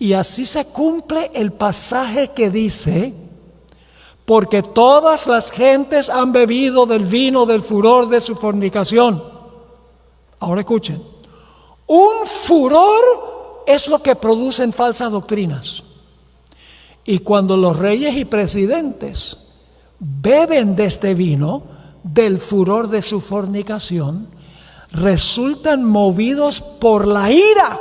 Y así se cumple el pasaje que dice: porque todas las gentes han bebido del vino del furor de su fornicación. Ahora escuchen, un furor es lo que producen falsas doctrinas. Y cuando los reyes y presidentes beben de este vino, del furor de su fornicación, resultan movidos por la ira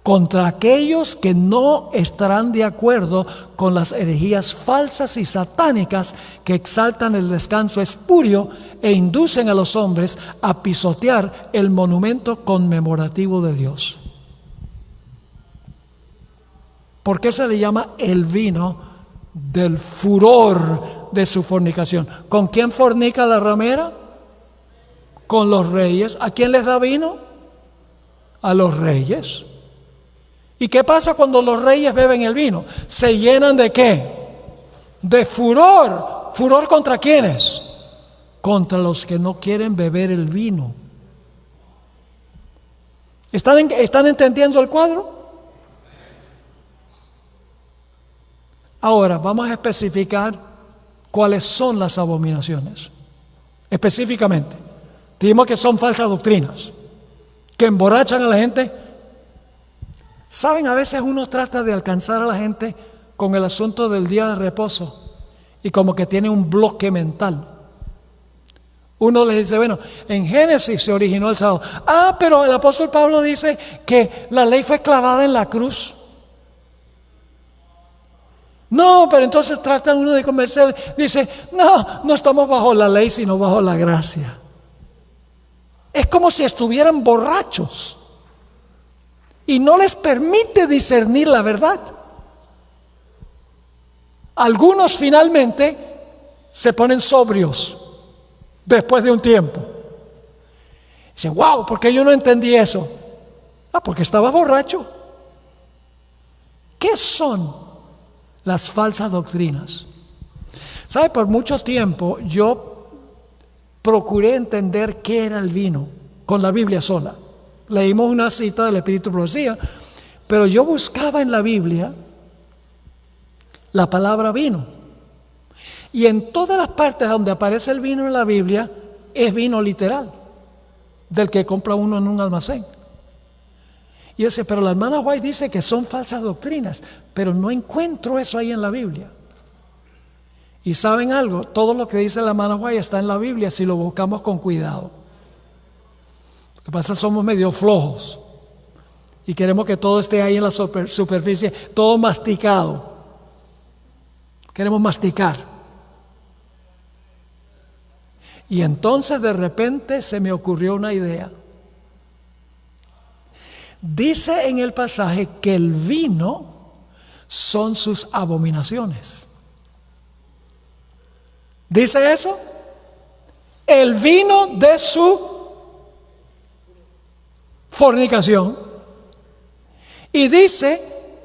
contra aquellos que no estarán de acuerdo con las herejías falsas y satánicas que exaltan el descanso espurio e inducen a los hombres a pisotear el monumento conmemorativo de Dios. ¿Por qué se le llama el vino del furor de su fornicación? ¿Con quién fornica la ramera? Con los reyes. ¿A quién les da vino? A los reyes. ¿Y qué pasa cuando los reyes beben el vino? ¿Se llenan de qué? De furor. ¿Furor contra quiénes? Contra los que no quieren beber el vino. ¿Están entendiendo el cuadro? Ahora vamos a especificar cuáles son las abominaciones. Específicamente, dijimos que son falsas doctrinas, que emborrachan a la gente. Saben, a veces uno trata de alcanzar a la gente con el asunto del día de reposo y como que tiene un bloque mental. Uno les dice, bueno, en Génesis se originó el sábado. Pero el apóstol Pablo dice que la ley fue clavada en la cruz. No, pero entonces trata uno de convencer, dice, no estamos bajo la ley, sino bajo la gracia. Es como si estuvieran borrachos y no les permite discernir la verdad. Algunos finalmente se ponen sobrios después de un tiempo. Dicen, wow, ¿por qué yo no entendí eso? Porque estaba borracho. ¿Qué son las falsas doctrinas? ¿Sabe? Por mucho tiempo yo procuré entender qué era el vino con la Biblia sola. Leímos una cita del Espíritu de Profecía, pero yo buscaba en la Biblia la palabra vino. Y en todas las partes donde aparece el vino en la Biblia, es vino literal, del que compra uno en un almacén. Y yo decía, pero la hermana White dice que son falsas doctrinas, pero no encuentro eso ahí en la Biblia. Y ¿saben algo? Todo lo que dice la hermana White está en la Biblia si lo buscamos con cuidado. Lo que pasa es que somos medio flojos y queremos que todo esté ahí en la superficie, todo masticado. Queremos masticar. Y entonces de repente se me ocurrió una idea. Dice en el pasaje que el vino son sus abominaciones. ¿Dice eso? El vino de su fornicación. Y dice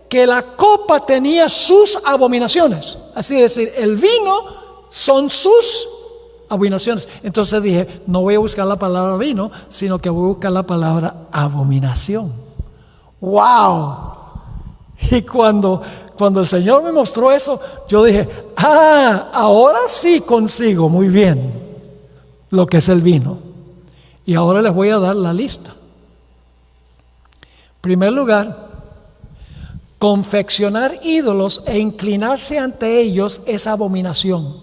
que la copa tenía sus abominaciones. Así es decir, el vino son sus abominaciones. Entonces dije, no voy a buscar la palabra vino, sino que voy a buscar la palabra abominación. ¡Wow! Y cuando el Señor me mostró eso, yo dije, ahora sí consigo muy bien lo que es el vino. Y ahora les voy a dar la lista. En primer lugar, confeccionar ídolos e inclinarse ante ellos es abominación.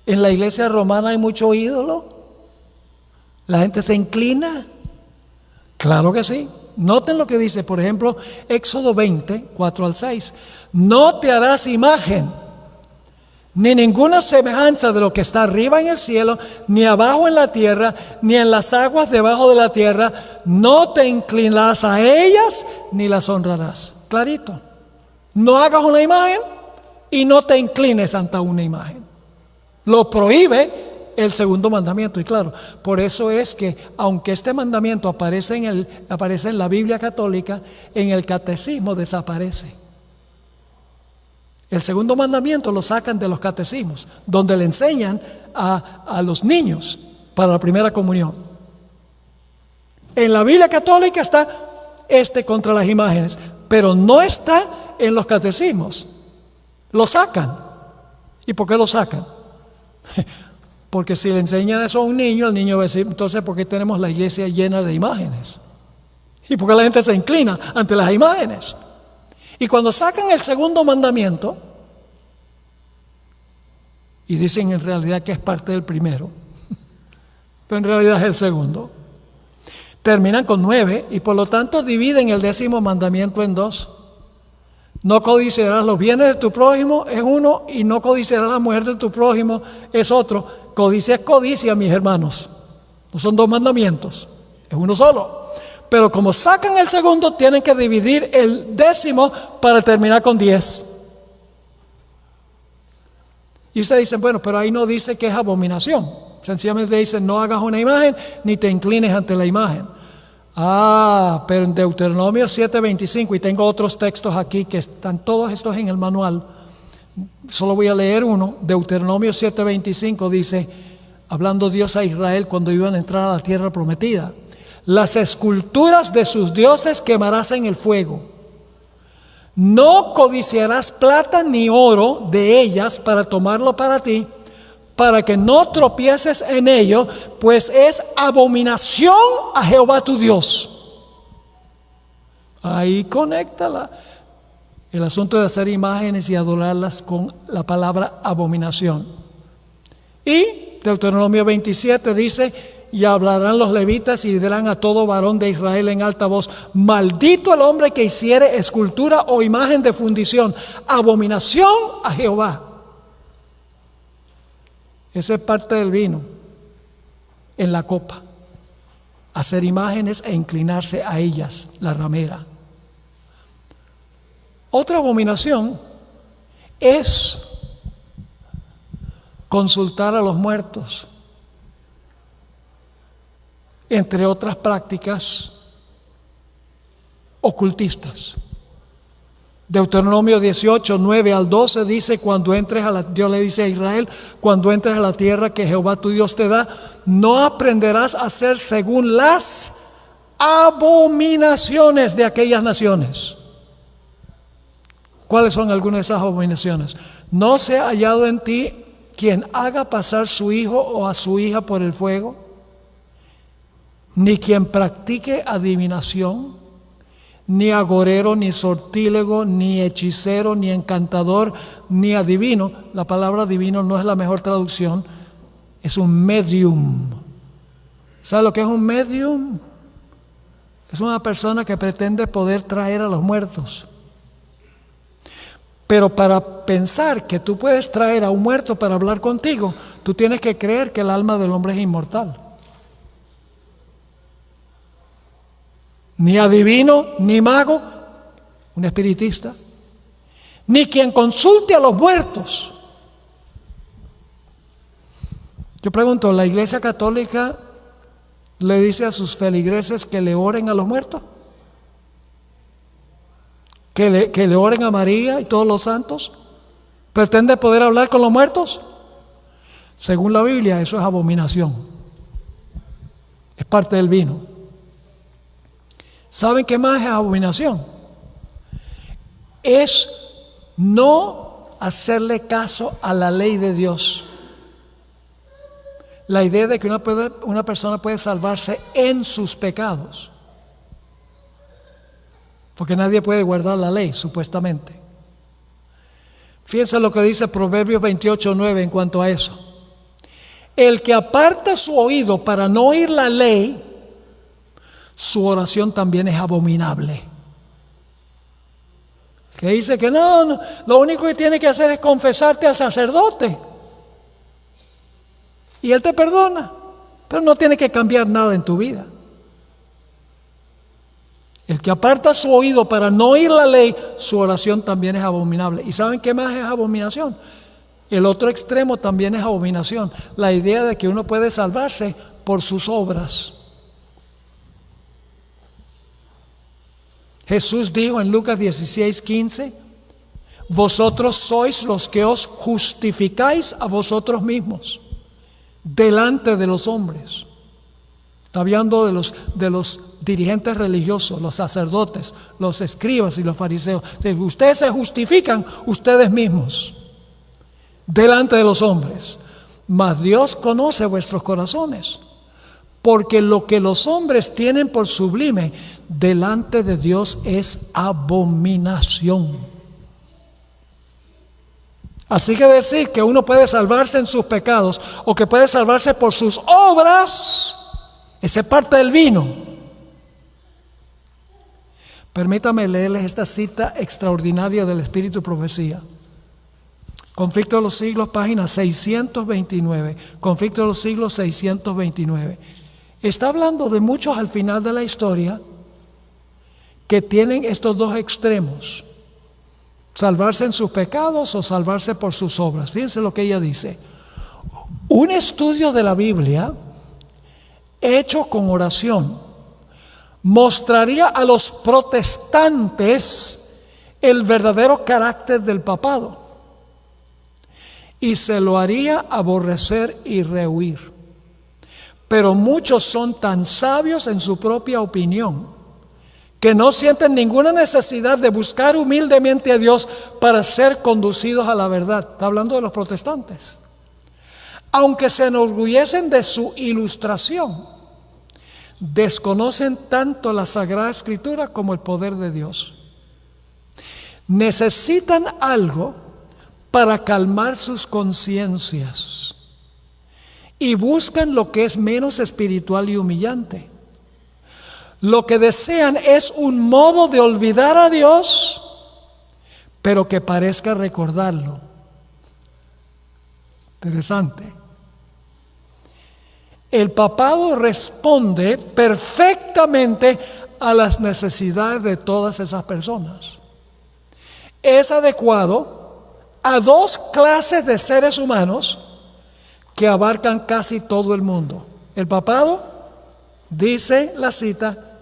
En la iglesia romana hay mucho ídolo. La gente se inclina. Claro que sí. Noten lo que dice, por ejemplo, Éxodo 20, 4 al 6. No te harás imagen, ni ninguna semejanza de lo que está arriba en el cielo, ni abajo en la tierra, ni en las aguas debajo de la tierra. No te inclinarás a ellas, ni las honrarás. Clarito. No hagas una imagen y no te inclines ante una imagen. Lo prohíbe el segundo mandamiento. Y claro, por eso es que aunque este mandamiento aparece en la Biblia católica, en el catecismo desaparece. El segundo mandamiento lo sacan de los catecismos, donde le enseñan a los niños para la primera comunión. En la Biblia católica está contra las imágenes, pero no está en los catecismos. Lo sacan. ¿Y por qué lo sacan? Porque si le enseñan eso a un niño, el niño va a decir, entonces, ¿por qué tenemos la iglesia llena de imágenes? ¿Y por qué la gente se inclina ante las imágenes? Y cuando sacan el segundo mandamiento, y dicen en realidad que es parte del primero, pero en realidad es el segundo, terminan con 9 y por lo tanto dividen el 10º mandamiento en 2. No codiciarás los bienes de tu prójimo es uno, y no codiciarás la mujer de tu prójimo es otro. Codicia es codicia, mis hermanos. No son 2 mandamientos, es uno solo. Pero como sacan el segundo, tienen que dividir el 10º para terminar con 10. Y ustedes dicen, bueno, pero ahí no dice que es abominación. Sencillamente dice, no hagas una imagen ni te inclines ante la imagen. Pero en Deuteronomio 7:25, y tengo otros textos aquí que están todos estos en el manual, solo voy a leer uno. Deuteronomio 7:25 dice, hablando Dios a Israel cuando iban a entrar a la tierra prometida: las esculturas de sus dioses quemarás en el fuego. No codiciarás plata ni oro de ellas para tomarlo para ti, para que no tropieces en ello, pues es abominación a Jehová tu Dios. Ahí conéctala. El asunto de hacer imágenes y adorarlas con la palabra abominación. Y Deuteronomio 27 dice, y hablarán los levitas y dirán a todo varón de Israel en alta voz: maldito el hombre que hiciere escultura o imagen de fundición, abominación a Jehová. Esa es parte del vino en la copa. Hacer imágenes e inclinarse a ellas, la ramera. Otra abominación es consultar a los muertos, entre otras prácticas ocultistas. Deuteronomio 18, 9 al 12 dice, Dios le dice a Israel, cuando entres a la tierra que Jehová tu Dios te da, no aprenderás a hacer según las abominaciones de aquellas naciones. ¿Cuáles son algunas de esas abominaciones? No se ha hallado en ti quien haga pasar su hijo o a su hija por el fuego, ni quien practique adivinación, ni agorero, ni sortílego, ni hechicero, ni encantador, ni adivino. La palabra adivino no es la mejor traducción, es un medium. ¿Sabe lo que es un medium? Es una persona que pretende poder traer a los muertos. Pero para pensar que tú puedes traer a un muerto para hablar contigo, tú tienes que creer que el alma del hombre es inmortal. Ni adivino, ni mago, un espiritista, ni quien consulte a los muertos. Yo pregunto, ¿la Iglesia Católica le dice a sus feligreses que le oren a los muertos? ¿Que le oren a María y todos los santos? ¿Pretende poder hablar con los muertos? Según la Biblia, eso es abominación. Es parte del vino. ¿Saben qué más es abominación? Es no hacerle caso a la ley de Dios. La idea de que una persona puede salvarse en sus pecados. Porque nadie puede guardar la ley, supuestamente. Fíjense lo que dice Proverbios 28:9 en cuanto a eso. El que aparta su oído para no oír la ley, su oración también es abominable. Que dice que no, lo único que tiene que hacer es confesarte al sacerdote. Y él te perdona, pero no tiene que cambiar nada en tu vida. El que aparta su oído para no oír la ley, su oración también es abominable. ¿Y saben qué más es abominación? El otro extremo también es abominación. La idea de que uno puede salvarse por sus obras. Jesús dijo en Lucas 16:15, vosotros sois los que os justificáis a vosotros mismos delante de los hombres. Está hablando de los dirigentes religiosos, los sacerdotes, los escribas y los fariseos. Ustedes se justifican ustedes mismos delante de los hombres, mas Dios conoce vuestros corazones, porque lo que los hombres tienen por sublime delante de Dios es abominación. Así que decir que uno puede salvarse en sus pecados o que puede salvarse por sus obras, esa es parte del vino. Permítame leerles esta cita extraordinaria del Espíritu y Profecía. Conflicto de los Siglos, página 629. Conflicto de los Siglos, 629. Está hablando de muchos al final de la historia que tienen estos dos extremos: salvarse en sus pecados o salvarse por sus obras. Fíjense lo que ella dice: un estudio de la Biblia hecho con oración mostraría a los protestantes el verdadero carácter del papado y se lo haría aborrecer y rehuir. Pero muchos son tan sabios en su propia opinión que no sienten ninguna necesidad de buscar humildemente a Dios para ser conducidos a la verdad. Está hablando de los protestantes. Aunque se enorgullecen de su ilustración, desconocen tanto la Sagrada Escritura como el poder de Dios. Necesitan algo para calmar sus conciencias y buscan lo que es menos espiritual y humillante. Lo que desean es un modo de olvidar a Dios, pero que parezca recordarlo. Interesante. El papado responde perfectamente a las necesidades de todas esas personas. Es adecuado a dos clases de seres humanos que abarcan casi todo el mundo. El papado, dice la cita,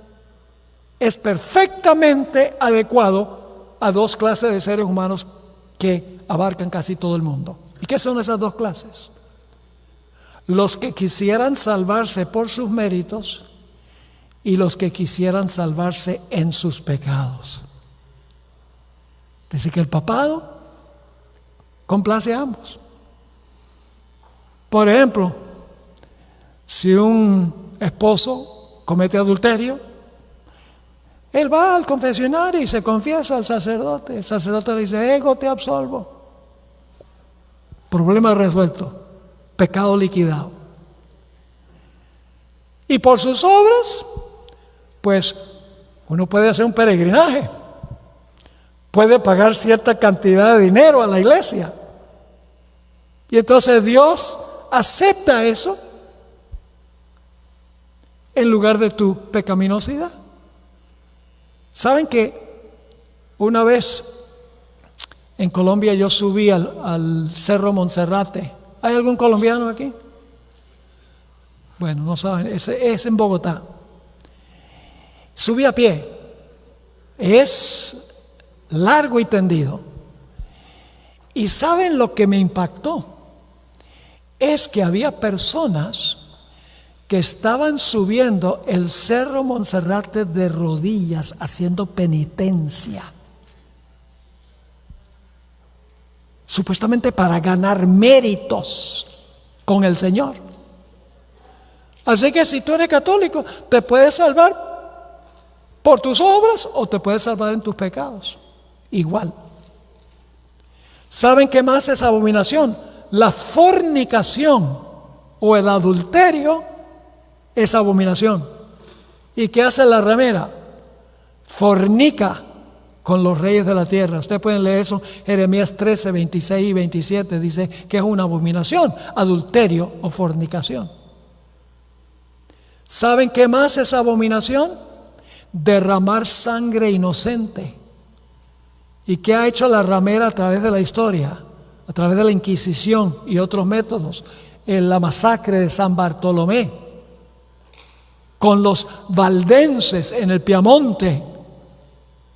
es perfectamente adecuado a dos clases de seres humanos que abarcan casi todo el mundo. ¿Y qué son esas dos clases? Los que quisieran salvarse por sus méritos y los que quisieran salvarse en sus pecados. Dice que el papado complace a ambos. Por ejemplo, si un esposo comete adulterio, él va al confesionario y se confiesa al sacerdote. El sacerdote le dice: ego, te absolvo. Problema resuelto. Pecado liquidado. Y por sus obras, pues uno puede hacer un peregrinaje, puede pagar cierta cantidad de dinero a la iglesia, y entonces Dios acepta eso en lugar de tu pecaminosidad. ¿Saben que una vez en Colombia yo subí al Cerro Monserrate? ¿Hay algún colombiano aquí? Bueno, no saben, es en Bogotá. Subí a pie. Es largo y tendido. ¿Y saben lo que me impactó? Es que había personas que estaban subiendo el Cerro Monserrate de rodillas, haciendo penitencia, supuestamente para ganar méritos con el Señor. Así que si tú eres católico, te puedes salvar por tus obras o te puedes salvar en tus pecados. Igual. ¿Saben qué más es abominación? La fornicación o el adulterio es abominación. ¿Y qué hace la ramera? Fornica con los reyes de la tierra. Ustedes pueden leer eso, Jeremías 13, 26 y 27, dice que es una abominación, adulterio o fornicación. ¿Saben qué más es abominación? Derramar sangre inocente. ¿Y qué ha hecho la ramera a través de la historia? A través de la Inquisición y otros métodos. En la masacre de San Bartolomé, con los valdenses en el Piamonte,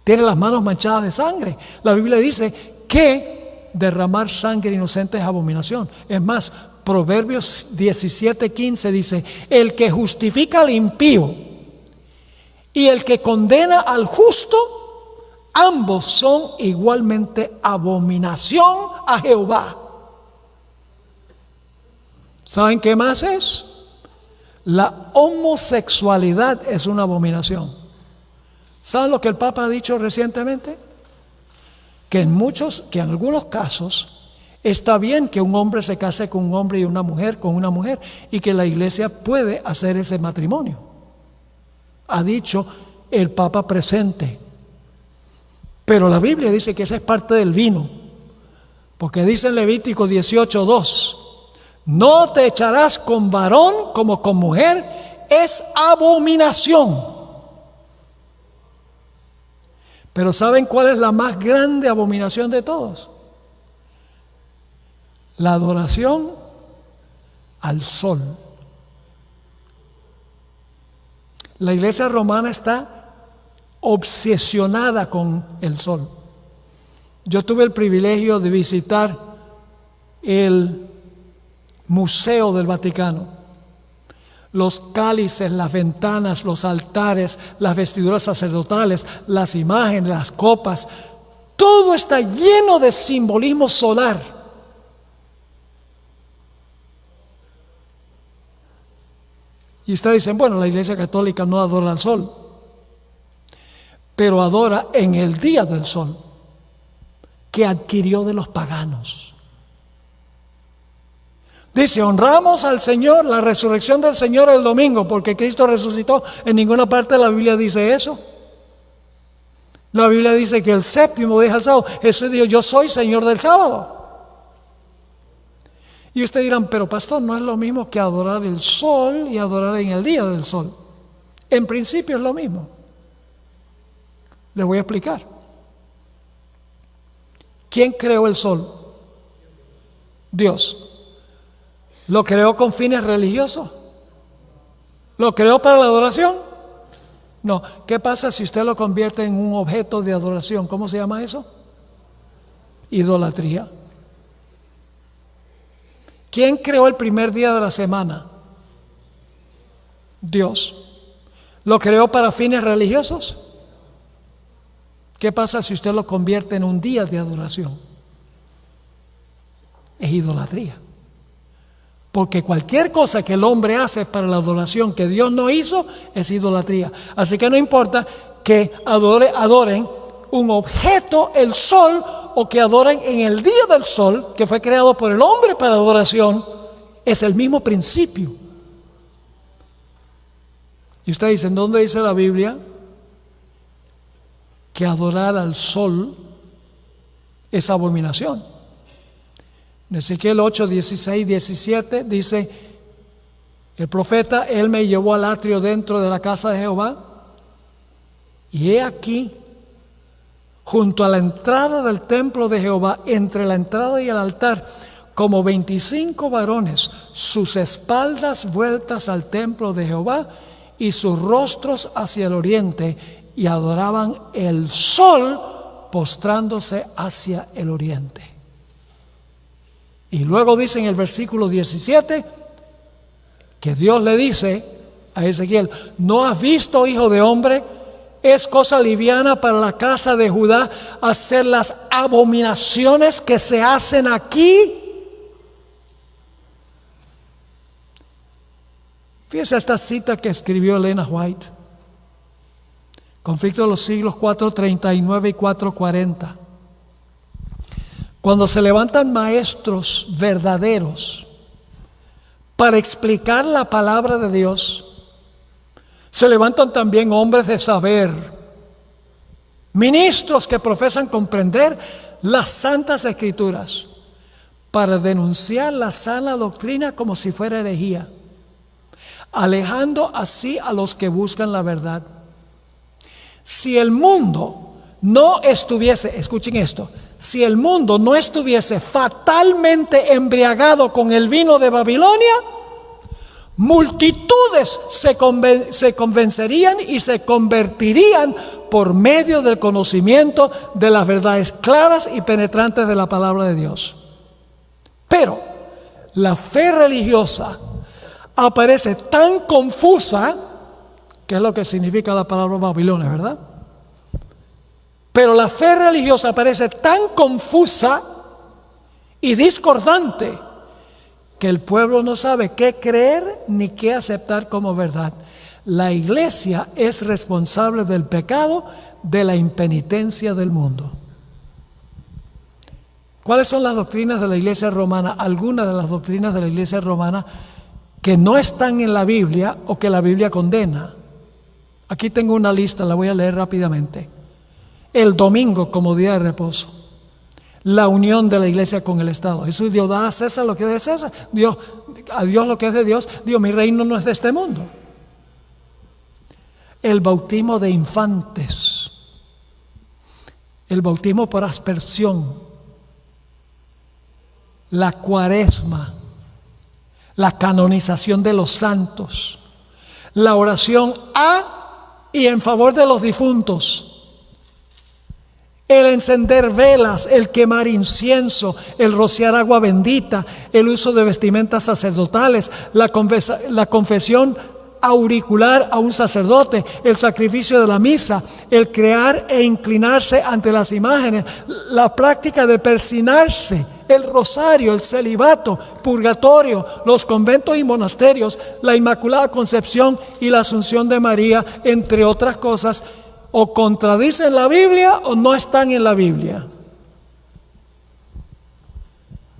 tiene las manos manchadas de sangre. La Biblia dice que derramar sangre inocente es abominación. Es más, Proverbios 17:15 dice: el que justifica al impío y el que condena al justo, ambos son igualmente abominación a Jehová. ¿Saben qué más es? La homosexualidad es una abominación. ¿Saben lo que el Papa ha dicho recientemente? Que en algunos casos está bien que un hombre se case con un hombre y una mujer con una mujer, y que la iglesia puede hacer ese matrimonio. Ha dicho el Papa presente. Pero la Biblia dice que esa es parte del vino, porque dice en Levítico 18:2: no te echarás con varón como con mujer, es abominación. Pero ¿saben cuál es la más grande abominación de todos? La adoración al sol. La iglesia romana está obsesionada con el sol. Yo tuve el privilegio de visitar el Museo del Vaticano. Los cálices, las ventanas, los altares, las vestiduras sacerdotales, las imágenes, las copas, todo está lleno de simbolismo solar. Y ustedes dicen: bueno, la iglesia católica no adora al sol, pero adora en el día del sol, que adquirió de los paganos. Dice: honramos al Señor, la resurrección del Señor el domingo, porque Cristo resucitó. En ninguna parte de la Biblia dice eso. La Biblia dice que el séptimo día el sábado. Jesús dijo: yo soy Señor del sábado. Y ustedes dirán: pero pastor, no es lo mismo que adorar el sol y adorar en el día del sol. En principio es lo mismo. Les voy a explicar. ¿Quién creó el sol? Dios. ¿Lo creó con fines religiosos? ¿Lo creó para la adoración? No. ¿Qué pasa si usted lo convierte en un objeto de adoración? ¿Cómo se llama eso? Idolatría. ¿Quién creó el primer día de la semana? Dios. ¿Lo creó para fines religiosos? ¿Qué pasa si usted lo convierte en un día de adoración? Es idolatría. Porque cualquier cosa que el hombre hace para la adoración que Dios no hizo es idolatría. Así que no importa que adoren un objeto, el sol, o que adoren en el día del sol, que fue creado por el hombre para adoración, es el mismo principio. Y ustedes dicen: ¿dónde dice la Biblia que adorar al sol es abominación? En Ezequiel 8, 16, 17 dice el profeta: él me llevó al atrio dentro de la casa de Jehová, y he aquí, junto a la entrada del templo de Jehová, entre la entrada y el altar, como 25 varones, sus espaldas vueltas al templo de Jehová y sus rostros hacia el oriente, y adoraban el sol postrándose hacia el oriente. Y luego dice en el versículo 17 que Dios le dice a Ezequiel: ¿no has visto, hijo de hombre? Es cosa liviana para la casa de Judá hacer las abominaciones que se hacen aquí. Fíjese esta cita que escribió Elena White. Conflicto de los siglos 439 y 440. Cuando se levantan maestros verdaderos para explicar la palabra de Dios, se levantan también hombres de saber, ministros que profesan comprender las santas escrituras, para denunciar la sana doctrina como si fuera herejía, alejando así a los que buscan la verdad. Si el mundo no estuviese, escuchen esto, si el mundo no estuviese fatalmente embriagado con el vino de Babilonia, multitudes se convencerían y se convertirían por medio del conocimiento de las verdades claras y penetrantes de la palabra de Dios. Pero La fe religiosa aparece tan confusa, que es lo que significa la palabra Babilonia, ¿verdad? Pero la fe religiosa aparece tan confusa y discordante que el pueblo no sabe qué creer ni qué aceptar como verdad. La iglesia es responsable del pecado, de la impenitencia del mundo. ¿Cuáles son las doctrinas de la iglesia romana? Algunas de las doctrinas de la iglesia romana que no están en la Biblia o que la Biblia condena. Aquí tengo una lista, la voy a leer rápidamente. El domingo como día de reposo. La unión de la iglesia con el Estado. Jesús dijo, da a César lo que es de César, a Dios lo que es de Dios. Dios, mi reino no es de este mundo. El bautismo de infantes. El bautismo por aspersión. La cuaresma. La canonización de los santos. La oración a y en favor de los difuntos. El encender velas, el quemar incienso, el rociar agua bendita, el uso de vestimentas sacerdotales, la confesión auricular a un sacerdote, el sacrificio de la misa, el crear e inclinarse ante las imágenes, la práctica de persinarse, el rosario, el celibato, purgatorio, los conventos y monasterios, la Inmaculada Concepción y la Asunción de María, entre otras cosas, o contradicen la Biblia o no están en la Biblia.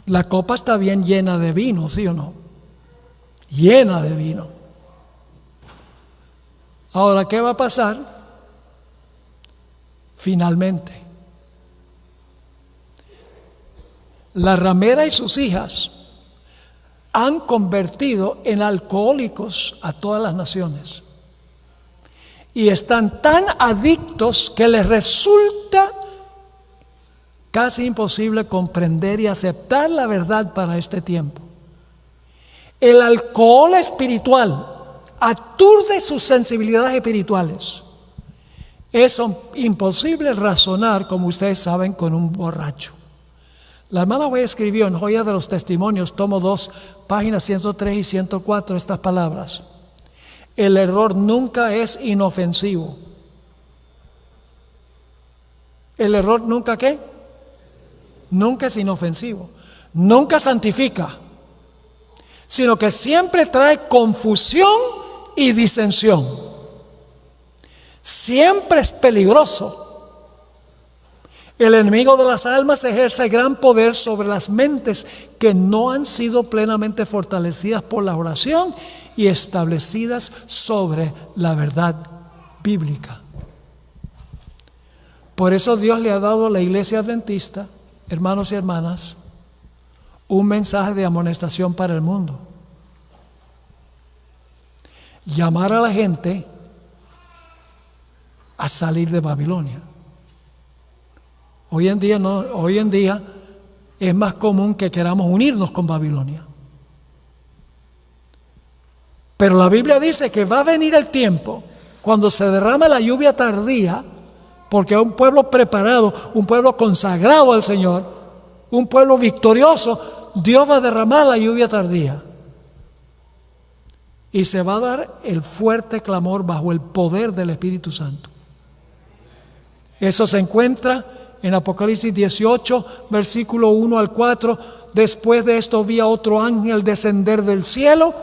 La copa está bien llena de vino, ¿sí o no? Llena de vino. Ahora, ¿qué va a pasar? Finalmente, la ramera y sus hijas han convertido en alcohólicos a todas las naciones. Y están tan adictos que les resulta casi imposible comprender y aceptar la verdad para este tiempo. El alcohol espiritual aturde sus sensibilidades espirituales. Es imposible razonar, como ustedes saben, con un borracho. La hermana Way escribió en Joya de los Testimonios, tomo 2, páginas 103 y 104, estas palabras. El error nunca es inofensivo. ¿El error nunca qué? Nunca es inofensivo. Nunca santifica, sino que siempre trae confusión y disensión. Siempre es peligroso. El enemigo de las almas ejerce gran poder sobre las mentes que no han sido plenamente fortalecidas por la oración y establecidas sobre la verdad bíblica. Por eso Dios le ha dado a la iglesia adventista, hermanos y hermanas, un mensaje de amonestación para el mundo. Llamar a la gente a salir de Babilonia. Hoy en día es más común que queramos unirnos con Babilonia. Pero la Biblia dice que va a venir el tiempo cuando se derrama la lluvia tardía, porque un pueblo preparado, un pueblo consagrado al Señor, un pueblo victorioso, Dios va a derramar la lluvia tardía. Y se va a dar el fuerte clamor bajo el poder del Espíritu Santo. Eso se encuentra en Apocalipsis 18, versículo 1 al 4. Después de esto vi a otro ángel descender del cielo.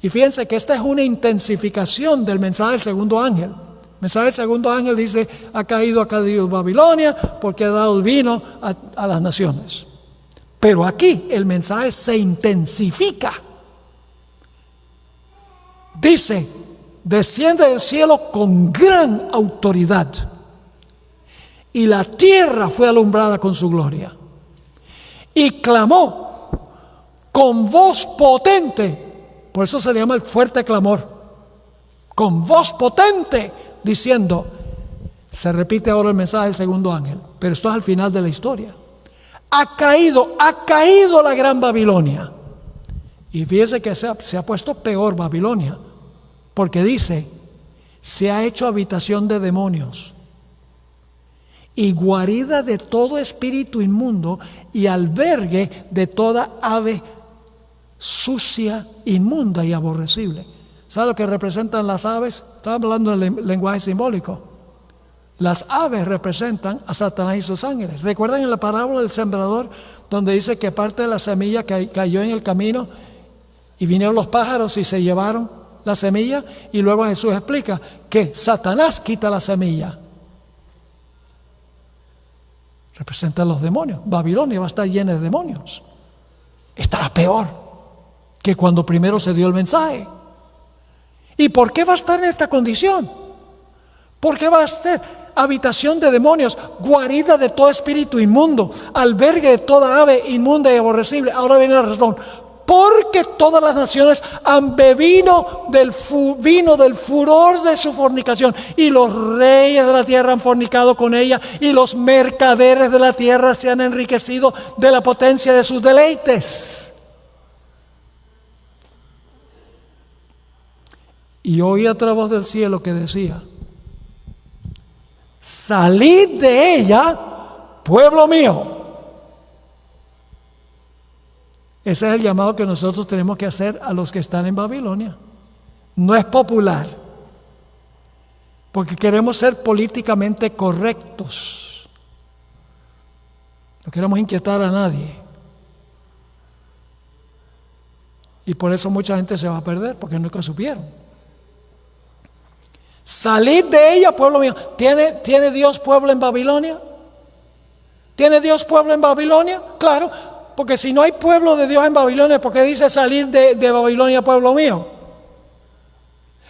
Y fíjense que esta es una intensificación del mensaje del segundo ángel. El mensaje del segundo ángel dice, ha caído Babilonia porque ha dado el vino a las naciones. Pero aquí el mensaje se intensifica. Dice, desciende del cielo con gran autoridad. Y la tierra fue alumbrada con su gloria. Y clamó con voz potente. Por eso se le llama el fuerte clamor. Con voz potente, diciendo, se repite ahora el mensaje del segundo ángel, pero esto es al final de la historia. Ha caído la gran Babilonia. Y fíjese que se ha puesto peor Babilonia, porque dice, se ha hecho habitación de demonios y guarida de todo espíritu inmundo y albergue de toda ave sucia, inmunda y aborrecible. ¿Sabe lo que representan las aves? Estaba hablando en lenguaje simbólico. Las aves representan a Satanás y sus ángeles. ¿Recuerdan en la parábola del sembrador, donde dice que parte de la semilla cayó en el camino y vinieron los pájaros y se llevaron la semilla? Y luego Jesús explica que Satanás quita la semilla. Representa a los demonios. Babilonia va a estar llena de demonios. Estará peor que cuando primero se dio el mensaje. ¿Y por qué va a estar en esta condición? Porque va a ser habitación de demonios, guarida de todo espíritu inmundo, albergue de toda ave inmunda y aborrecible. Ahora viene la razón. Porque todas las naciones han bebido vino del furor de su fornicación, y los reyes de la tierra han fornicado con ella, y los mercaderes de la tierra se han enriquecido de la potencia de sus deleites. Y oí otra voz del cielo que decía: salid de ella, pueblo mío. Ese es el llamado que nosotros tenemos que hacer a los que están en Babilonia. No es popular, porque queremos ser políticamente correctos. No queremos inquietar a nadie. Y por eso mucha gente se va a perder, porque nunca supieron. Salid de ella, pueblo mío. ¿Tiene Dios pueblo en Babilonia? ¿Tiene Dios pueblo en Babilonia? Claro, porque si no hay pueblo de Dios en Babilonia, ¿por qué dice salir de Babilonia, pueblo mío?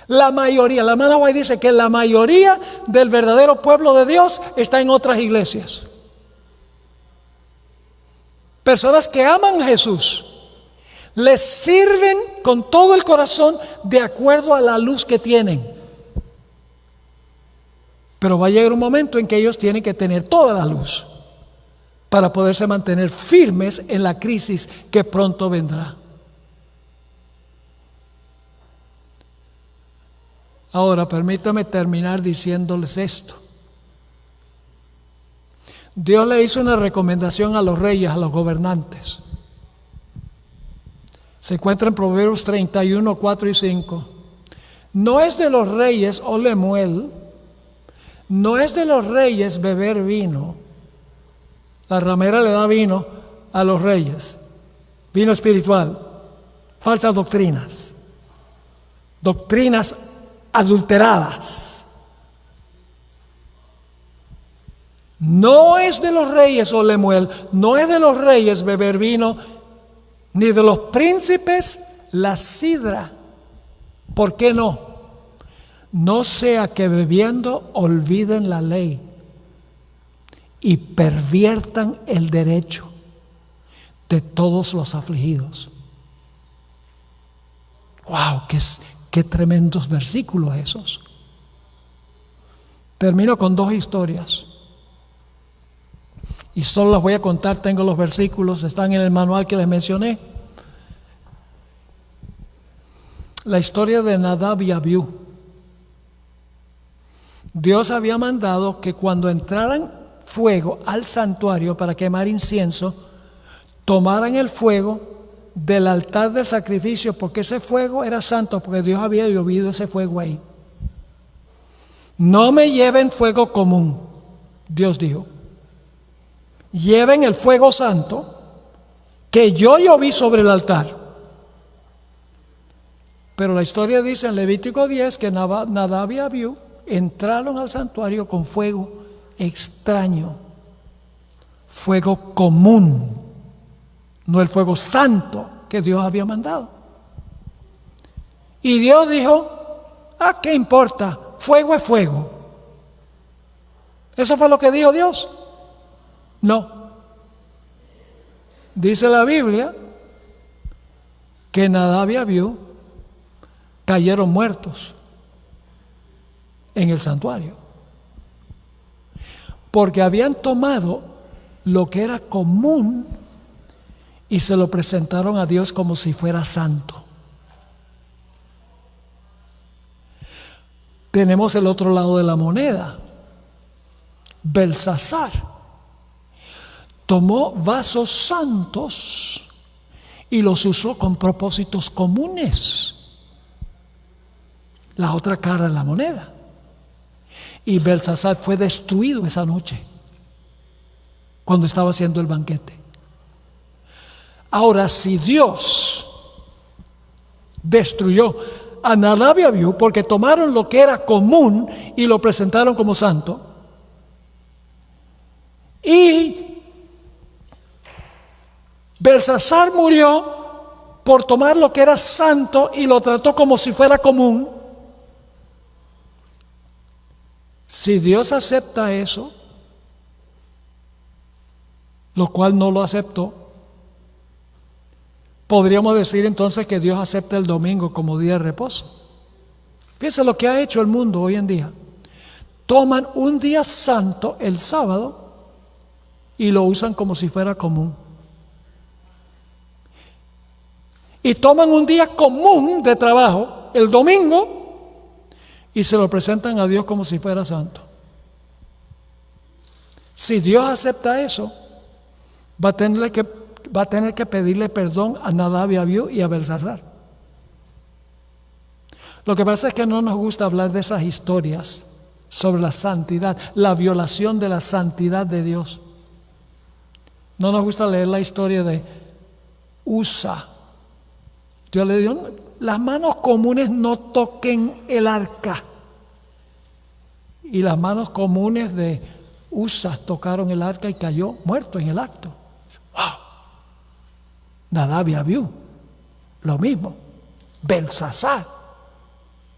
La mayoría, la hermana White dice que la mayoría del verdadero pueblo de Dios está en otras iglesias. Personas que aman a Jesús, les sirven con todo el corazón de acuerdo a la luz que tienen. Pero va a llegar un momento en que ellos tienen que tener toda la luz para poderse mantener firmes en la crisis que pronto vendrá. Ahora, permítame terminar diciéndoles esto. Dios le hizo una recomendación a los reyes, a los gobernantes. Se encuentra en Proverbios 31, 4 y 5. No es de los reyes, oh Lemuel, no es de los reyes beber vino. La ramera le da vino a los reyes, vino espiritual, falsas doctrinas, doctrinas adulteradas. No es de los reyes, oh Lemuel, no es de los reyes beber vino, ni de los príncipes la sidra. ¿Por qué no? No sea que bebiendo olviden la ley y perviertan el derecho de todos los afligidos. ¡Wow! ¡Qué tremendos versículos esos! Termino con dos historias. Y solo las voy a contar, tengo los versículos, están en el manual que les mencioné. La historia de Nadab y Abiú. Dios había mandado que cuando entraran fuego al santuario para quemar incienso, tomaran el fuego del altar de sacrificio, porque ese fuego era santo, porque Dios había llovido ese fuego ahí. No me lleven fuego común, Dios dijo. Lleven el fuego santo que yo lloví sobre el altar. Pero la historia dice en Levítico 10 que Nadab y Abiú entraron al santuario con fuego extraño, fuego común, no el fuego santo que Dios había mandado. Y Dios dijo: ¿qué importa? Fuego es fuego. ¿Eso fue lo que dijo Dios? No. Dice la Biblia que Nadab y Abiú cayeron muertos en el santuario, porque habían tomado lo que era común y se lo presentaron a Dios como si fuera santo. Tenemos el otro lado de la moneda. Belsasar tomó vasos santos y los usó con propósitos comunes. La otra cara de la moneda. Y Belsasar fue destruido esa noche cuando estaba haciendo el banquete. Ahora, si Dios destruyó a Nadab y Abiú porque tomaron lo que era común y lo presentaron como santo, y Belsasar murió por tomar lo que era santo y lo trató como si fuera común, si Dios acepta eso, lo cual no lo aceptó, podríamos decir entonces que Dios acepta el domingo como día de reposo. Fíjense lo que ha hecho el mundo hoy en día. Toman un día santo, el sábado, y lo usan como si fuera común. Y toman un día común de trabajo, el domingo, y se lo presentan a Dios como si fuera santo. Si Dios acepta eso, va a tener que pedirle perdón a Nadab y a Abiú y a Belsasar. Lo que pasa es que no nos gusta hablar de esas historias sobre la santidad, la violación de la santidad de Dios. No nos gusta leer la historia de Usa. Dios le dijo: las manos comunes no toquen el arca. Y las manos comunes de Usa tocaron el arca y cayó muerto en el acto. ¡Wow! Nadab y Abiú, lo mismo. Belsasar,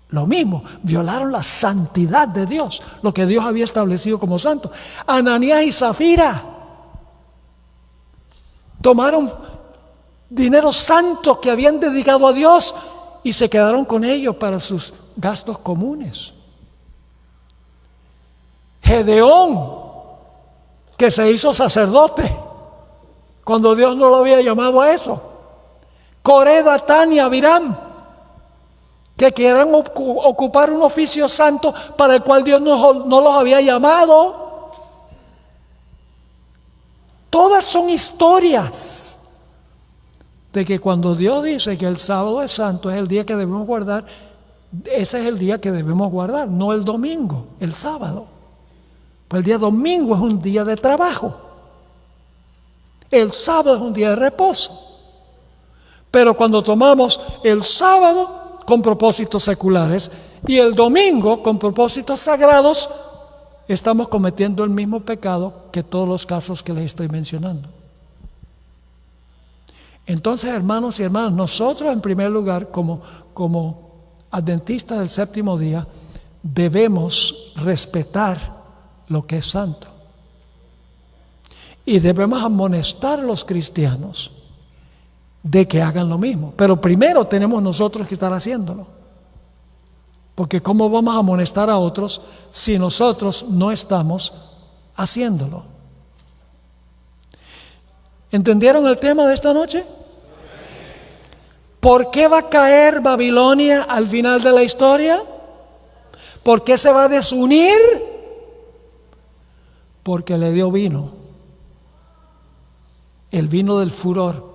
lo mismo. Violaron la santidad de Dios, lo que Dios había establecido como santo. Ananías y Zafira tomaron dinero santo que habían dedicado a Dios y se quedaron con ellos para sus gastos comunes. Gedeón, que se hizo sacerdote cuando Dios no lo había llamado a eso. Coré, Datán y Abiram, que quieran ocupar un oficio santo para el cual Dios no los había llamado. Todas son historias de que cuando Dios dice que el sábado es santo, es el día que debemos guardar, ese es el día que debemos guardar, no el domingo, el sábado. Pues el día domingo es un día de trabajo, el sábado es un día de reposo. Pero cuando tomamos el sábado con propósitos seculares y el domingo con propósitos sagrados, estamos cometiendo el mismo pecado que todos los casos que les estoy mencionando. Entonces, hermanos y hermanas, nosotros en primer lugar, como adventistas del séptimo día, debemos respetar lo que es santo. Y debemos amonestar a los cristianos de que hagan lo mismo. Pero primero tenemos nosotros que estar haciéndolo. Porque ¿cómo vamos a amonestar a otros si nosotros no estamos haciéndolo? ¿Entendieron el tema de esta noche? ¿Por qué va a caer Babilonia al final de la historia? ¿Por qué se va a desunir? Porque le dio vino, el vino del furor.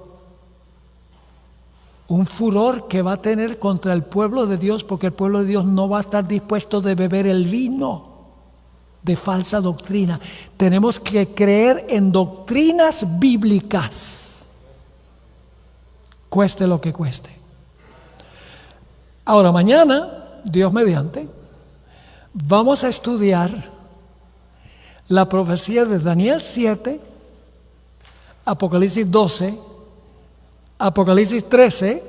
Un furor que va a tener contra el pueblo de Dios, porque el pueblo de Dios no va a estar dispuesto de beber el vino de falsa doctrina. Tenemos que creer en doctrinas bíblicas, cueste lo que cueste. Ahora, mañana, Dios mediante, vamos a estudiar la profecía de Daniel 7, Apocalipsis 12, Apocalipsis 13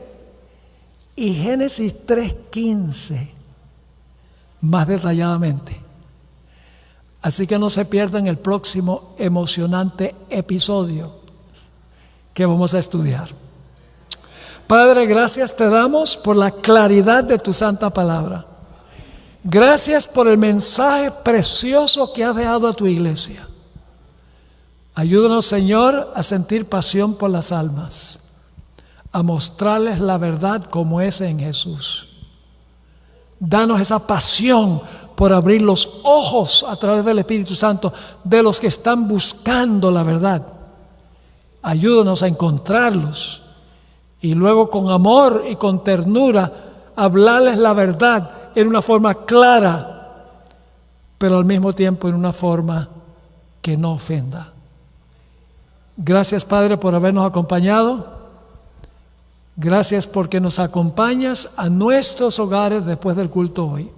y Génesis 3:15 más detalladamente. Así que no se pierdan el próximo emocionante episodio que vamos a estudiar. Padre, gracias te damos por la claridad de tu santa palabra. Gracias por el mensaje precioso que has dejado a tu iglesia. Ayúdanos, Señor, a sentir pasión por las almas, a mostrarles la verdad como es en Jesús. Danos esa pasión por abrir los ojos a través del Espíritu Santo de los que están buscando la verdad. Ayúdanos a encontrarlos y luego con amor y con ternura hablarles la verdad en una forma clara, pero al mismo tiempo en una forma que no ofenda. Gracias, Padre, por habernos acompañado. Gracias porque nos acompañas a nuestros hogares después del culto hoy.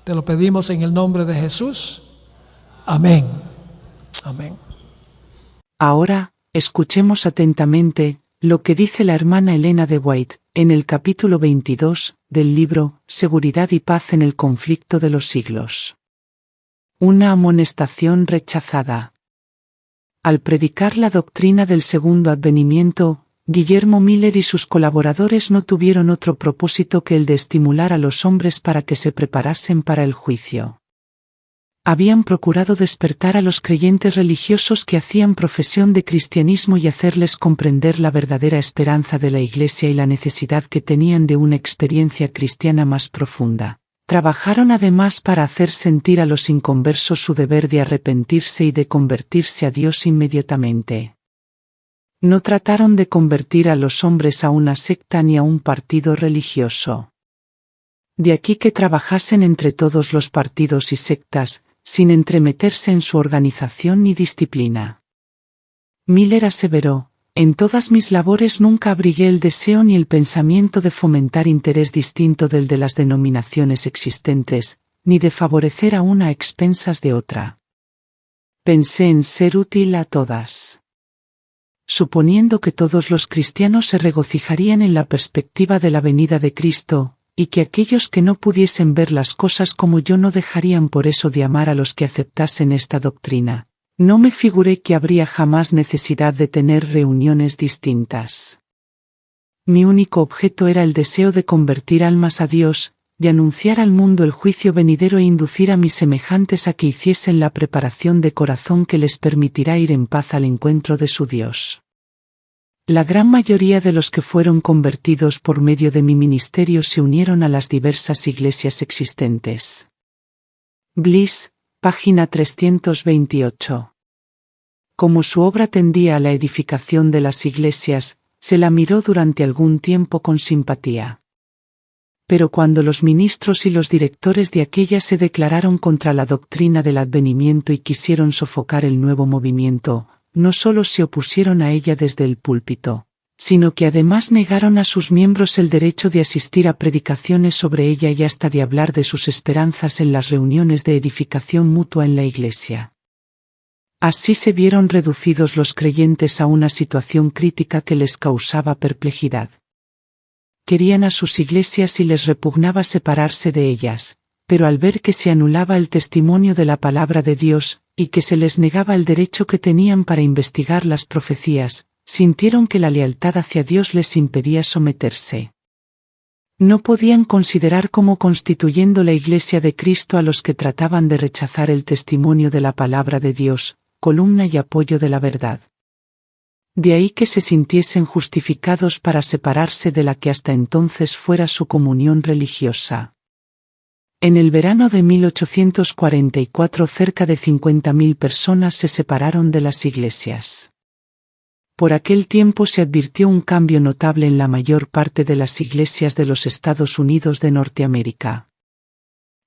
Te lo pedimos en el nombre de Jesús. Amén. Amén. Ahora, escuchemos atentamente lo que dice la hermana Elena de White en el capítulo 22 del libro Seguridad y Paz en el Conflicto de los Siglos. Una amonestación rechazada. Al predicar la doctrina del segundo advenimiento, Guillermo Miller y sus colaboradores no tuvieron otro propósito que el de estimular a los hombres para que se preparasen para el juicio. Habían procurado despertar a los creyentes religiosos que hacían profesión de cristianismo y hacerles comprender la verdadera esperanza de la Iglesia y la necesidad que tenían de una experiencia cristiana más profunda. Trabajaron además para hacer sentir a los inconversos su deber de arrepentirse y de convertirse a Dios inmediatamente. No trataron de convertir a los hombres a una secta ni a un partido religioso. De aquí que trabajasen entre todos los partidos y sectas, sin entremeterse en su organización ni disciplina. Miller aseveró: en todas mis labores nunca abrigué el deseo ni el pensamiento de fomentar interés distinto del de las denominaciones existentes, ni de favorecer a una a expensas de otra. Pensé en ser útil a todas. Suponiendo que todos los cristianos se regocijarían en la perspectiva de la venida de Cristo, y que aquellos que no pudiesen ver las cosas como yo no dejarían por eso de amar a los que aceptasen esta doctrina, no me figuré que habría jamás necesidad de tener reuniones distintas. Mi único objeto era el deseo de convertir almas a Dios, de anunciar al mundo el juicio venidero e inducir a mis semejantes a que hiciesen la preparación de corazón que les permitirá ir en paz al encuentro de su Dios. La gran mayoría de los que fueron convertidos por medio de mi ministerio se unieron a las diversas iglesias existentes. Bliss, página 328. Como su obra tendía a la edificación de las iglesias, se la miró durante algún tiempo con simpatía. Pero cuando los ministros y los directores de aquella se declararon contra la doctrina del advenimiento y quisieron sofocar el nuevo movimiento, no solo se opusieron a ella desde el púlpito, sino que además negaron a sus miembros el derecho de asistir a predicaciones sobre ella y hasta de hablar de sus esperanzas en las reuniones de edificación mutua en la iglesia. Así se vieron reducidos los creyentes a una situación crítica que les causaba perplejidad. Querían a sus iglesias y les repugnaba separarse de ellas, pero al ver que se anulaba el testimonio de la palabra de Dios, y que se les negaba el derecho que tenían para investigar las profecías, sintieron que la lealtad hacia Dios les impedía someterse. No podían considerar como constituyendo la Iglesia de Cristo a los que trataban de rechazar el testimonio de la palabra de Dios, columna y apoyo de la verdad. De ahí que se sintiesen justificados para separarse de la que hasta entonces fuera su comunión religiosa. En el verano de 1844 cerca de 50.000 personas se separaron de las iglesias. Por aquel tiempo se advirtió un cambio notable en la mayor parte de las iglesias de los Estados Unidos de Norteamérica.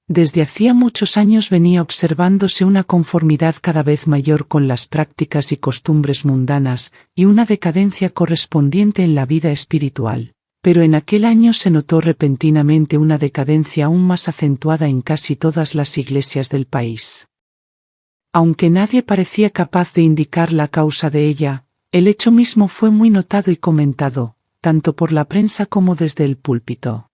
Desde hacía muchos años venía observándose una conformidad cada vez mayor con las prácticas y costumbres mundanas, y una decadencia correspondiente en la vida espiritual. Pero en aquel año se notó repentinamente una decadencia aún más acentuada en casi todas las iglesias del país. Aunque nadie parecía capaz de indicar la causa de ella, el hecho mismo fue muy notado y comentado, tanto por la prensa como desde el púlpito.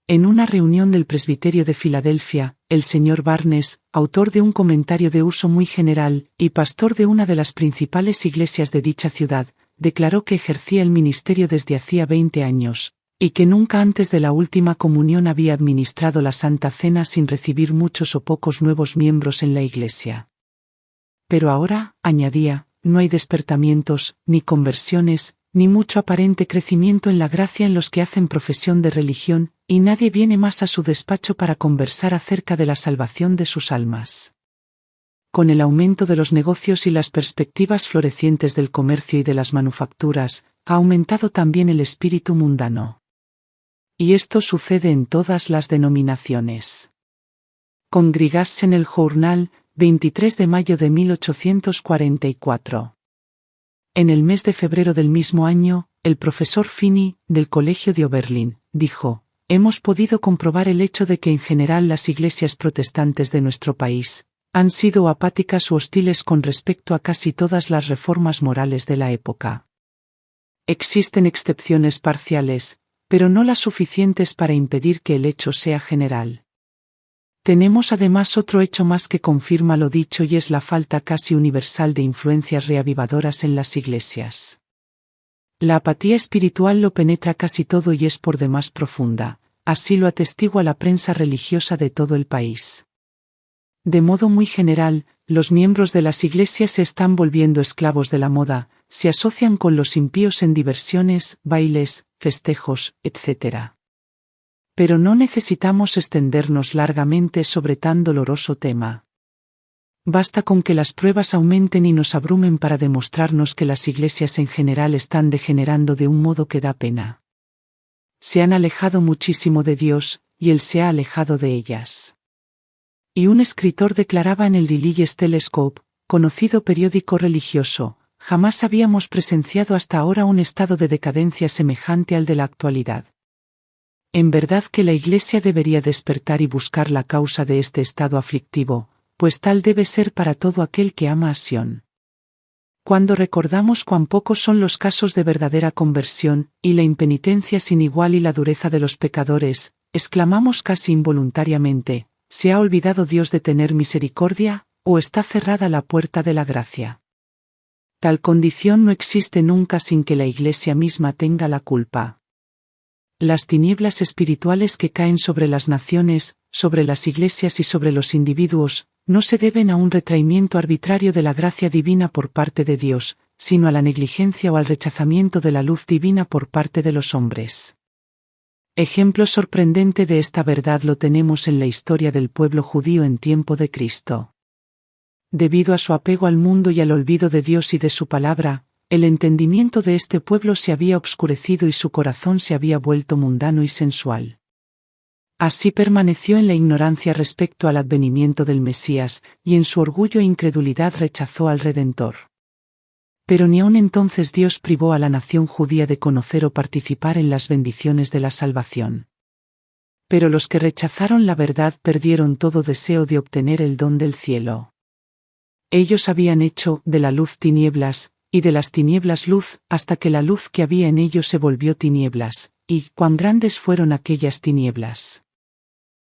En una reunión del presbiterio de Filadelfia, el señor Barnes, autor de un comentario de uso muy general, y pastor de una de las principales iglesias de dicha ciudad, declaró que ejercía el ministerio desde hacía 20 años, y que nunca antes de la última comunión había administrado la Santa Cena sin recibir muchos o pocos nuevos miembros en la iglesia. Pero ahora, añadía, no hay despertamientos, ni conversiones, ni mucho aparente crecimiento en la gracia en los que hacen profesión de religión, y nadie viene más a su despacho para conversar acerca de la salvación de sus almas. Con el aumento de los negocios y las perspectivas florecientes del comercio y de las manufacturas, ha aumentado también el espíritu mundano. Y esto sucede en todas las denominaciones. Congregarse en el Journal, 23 de mayo de 1844. En el mes de febrero del mismo año, el profesor Finney, del Colegio de Oberlin, dijo: hemos podido comprobar el hecho de que en general las iglesias protestantes de nuestro país han sido apáticas u hostiles con respecto a casi todas las reformas morales de la época. Existen excepciones parciales, pero no las suficientes para impedir que el hecho sea general. Tenemos además otro hecho más que confirma lo dicho, y es la falta casi universal de influencias reavivadoras en las iglesias. La apatía espiritual lo penetra casi todo y es por demás profunda, así lo atestigua la prensa religiosa de todo el país. De modo muy general, los miembros de las iglesias se están volviendo esclavos de la moda, se asocian con los impíos en diversiones, bailes, festejos, etc. Pero no necesitamos extendernos largamente sobre tan doloroso tema. Basta con que las pruebas aumenten y nos abrumen para demostrarnos que las iglesias en general están degenerando de un modo que da pena. Se han alejado muchísimo de Dios, y Él se ha alejado de ellas. Y un escritor declaraba en el Religious Telescope, conocido periódico religioso: jamás habíamos presenciado hasta ahora un estado de decadencia semejante al de la actualidad. En verdad que la Iglesia debería despertar y buscar la causa de este estado aflictivo, pues tal debe ser para todo aquel que ama a Sión. Cuando recordamos cuán pocos son los casos de verdadera conversión, y la impenitencia sin igual y la dureza de los pecadores, exclamamos casi involuntariamente: ¿se ha olvidado Dios de tener misericordia, o está cerrada la puerta de la gracia? Tal condición no existe nunca sin que la Iglesia misma tenga la culpa. Las tinieblas espirituales que caen sobre las naciones, sobre las iglesias y sobre los individuos, no se deben a un retraimiento arbitrario de la gracia divina por parte de Dios, sino a la negligencia o al rechazamiento de la luz divina por parte de los hombres. Ejemplo sorprendente de esta verdad lo tenemos en la historia del pueblo judío en tiempo de Cristo. Debido a su apego al mundo y al olvido de Dios y de su palabra, el entendimiento de este pueblo se había obscurecido y su corazón se había vuelto mundano y sensual. Así permaneció en la ignorancia respecto al advenimiento del Mesías, y en su orgullo e incredulidad rechazó al Redentor. Pero ni aun entonces Dios privó a la nación judía de conocer o participar en las bendiciones de la salvación. Pero los que rechazaron la verdad perdieron todo deseo de obtener el don del cielo. Ellos habían hecho de la luz tinieblas, y de las tinieblas luz, hasta que la luz que había en ellos se volvió tinieblas, y cuán grandes fueron aquellas tinieblas.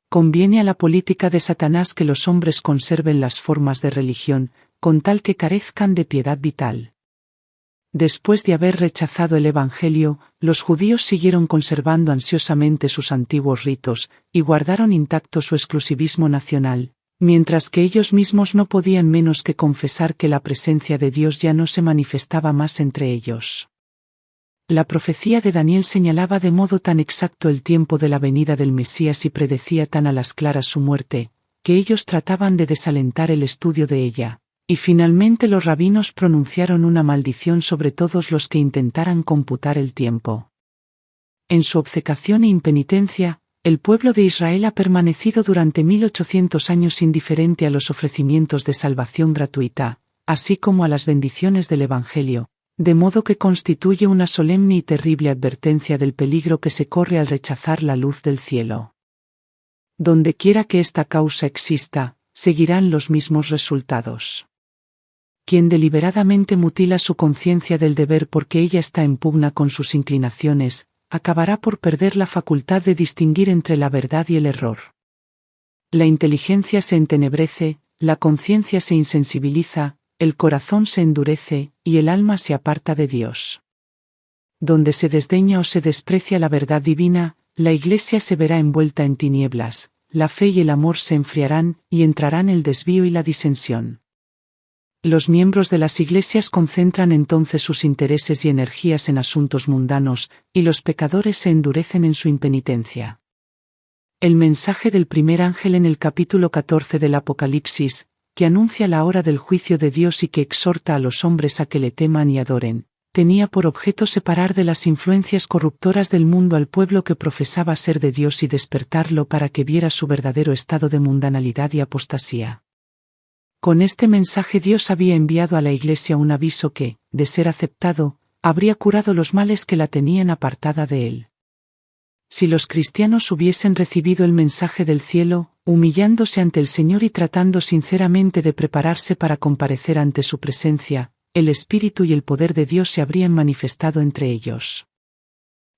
Conviene a la política de Satanás que los hombres conserven las formas de religión, con tal que carezcan de piedad vital. Después de haber rechazado el Evangelio, los judíos siguieron conservando ansiosamente sus antiguos ritos, y guardaron intacto su exclusivismo nacional, mientras que ellos mismos no podían menos que confesar que la presencia de Dios ya no se manifestaba más entre ellos. La profecía de Daniel señalaba de modo tan exacto el tiempo de la venida del Mesías y predecía tan a las claras su muerte, que ellos trataban de desalentar el estudio de ella, y finalmente los rabinos pronunciaron una maldición sobre todos los que intentaran computar el tiempo. En su obcecación e impenitencia, el pueblo de Israel ha permanecido durante 1800 años indiferente a los ofrecimientos de salvación gratuita, así como a las bendiciones del Evangelio, de modo que constituye una solemne y terrible advertencia del peligro que se corre al rechazar la luz del cielo. Donde quiera que esta causa exista, seguirán los mismos resultados. Quien deliberadamente mutila su conciencia del deber porque ella está en pugna con sus inclinaciones, acabará por perder la facultad de distinguir entre la verdad y el error. La inteligencia se entenebrece, la conciencia se insensibiliza, el corazón se endurece, y el alma se aparta de Dios. Donde se desdeña o se desprecia la verdad divina, la Iglesia se verá envuelta en tinieblas, la fe y el amor se enfriarán, y entrarán el desvío y la disensión. Los miembros de las iglesias concentran entonces sus intereses y energías en asuntos mundanos, y los pecadores se endurecen en su impenitencia. El mensaje del primer ángel en el capítulo 14 del Apocalipsis, que anuncia la hora del juicio de Dios y que exhorta a los hombres a que le teman y adoren, tenía por objeto separar de las influencias corruptoras del mundo al pueblo que profesaba ser de Dios y despertarlo para que viera su verdadero estado de mundanalidad y apostasía. Con este mensaje Dios había enviado a la Iglesia un aviso que, de ser aceptado, habría curado los males que la tenían apartada de Él. Si los cristianos hubiesen recibido el mensaje del cielo, humillándose ante el Señor y tratando sinceramente de prepararse para comparecer ante su presencia, el Espíritu y el poder de Dios se habrían manifestado entre ellos.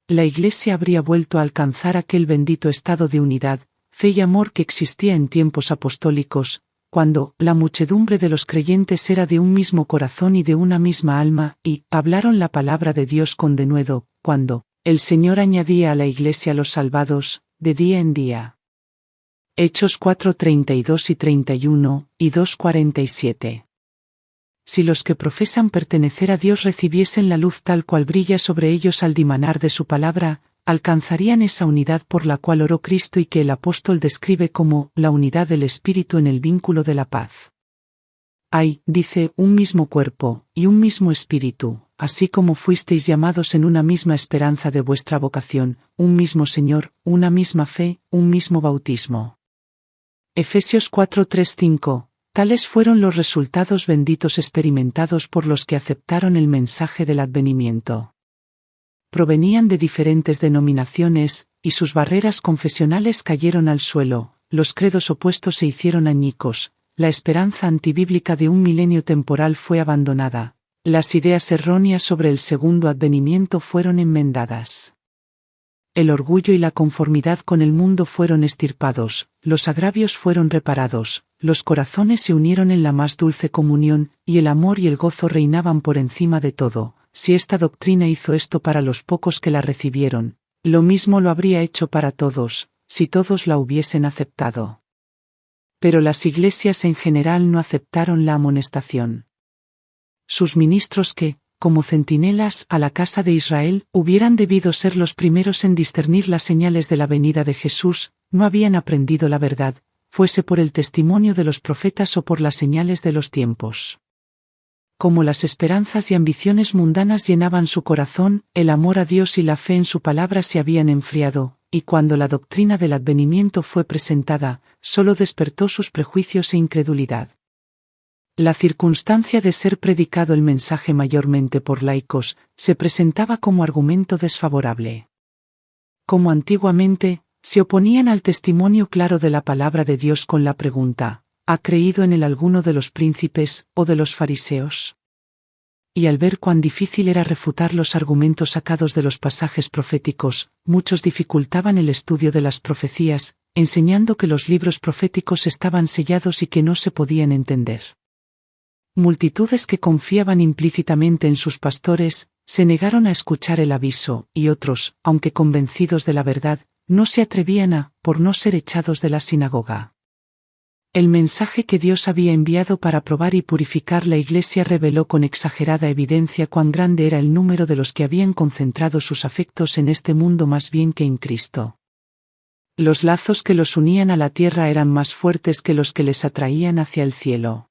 La Iglesia habría vuelto a alcanzar aquel bendito estado de unidad, fe y amor que existía en tiempos apostólicos, cuando la muchedumbre de los creyentes era de un mismo corazón y de una misma alma, y hablaron la palabra de Dios con denuedo, cuando el Señor añadía a la Iglesia los salvados, de día en día. Hechos 4:32 y 31, y 2:47. Si los que profesan pertenecer a Dios recibiesen la luz tal cual brilla sobre ellos al dimanar de su palabra, alcanzarían esa unidad por la cual oró Cristo y que el apóstol describe como la unidad del Espíritu en el vínculo de la paz. Hay, dice, un mismo cuerpo, y un mismo Espíritu, así como fuisteis llamados en una misma esperanza de vuestra vocación, un mismo Señor, una misma fe, un mismo bautismo. Efesios 4:3-5. Tales fueron los resultados benditos experimentados por los que aceptaron el mensaje del advenimiento. Provenían de diferentes denominaciones, y sus barreras confesionales cayeron al suelo, los credos opuestos se hicieron añicos, la esperanza antibíblica de un milenio temporal fue abandonada, las ideas erróneas sobre el segundo advenimiento fueron enmendadas. El orgullo y la conformidad con el mundo fueron extirpados, los agravios fueron reparados, los corazones se unieron en la más dulce comunión, y el amor y el gozo reinaban por encima de todo. Si esta doctrina hizo esto para los pocos que la recibieron, lo mismo lo habría hecho para todos, si todos la hubiesen aceptado. Pero las iglesias en general no aceptaron la amonestación. Sus ministros que, como centinelas a la casa de Israel, hubieran debido ser los primeros en discernir las señales de la venida de Jesús, no habían aprendido la verdad, fuese por el testimonio de los profetas o por las señales de los tiempos. Como las esperanzas y ambiciones mundanas llenaban su corazón, el amor a Dios y la fe en su palabra se habían enfriado, y cuando la doctrina del advenimiento fue presentada, solo despertó sus prejuicios e incredulidad. La circunstancia de ser predicado el mensaje mayormente por laicos, se presentaba como argumento desfavorable. Como antiguamente, se oponían al testimonio claro de la palabra de Dios con la pregunta, ¿ha creído en él alguno de los príncipes, o de los fariseos? Y al ver cuán difícil era refutar los argumentos sacados de los pasajes proféticos, muchos dificultaban el estudio de las profecías, enseñando que los libros proféticos estaban sellados y que no se podían entender. Multitudes que confiaban implícitamente en sus pastores, se negaron a escuchar el aviso, y otros, aunque convencidos de la verdad, no se atrevían a, por no ser echados de la sinagoga. El mensaje que Dios había enviado para probar y purificar la Iglesia reveló con exagerada evidencia cuán grande era el número de los que habían concentrado sus afectos en este mundo más bien que en Cristo. Los lazos que los unían a la tierra eran más fuertes que los que les atraían hacia el cielo.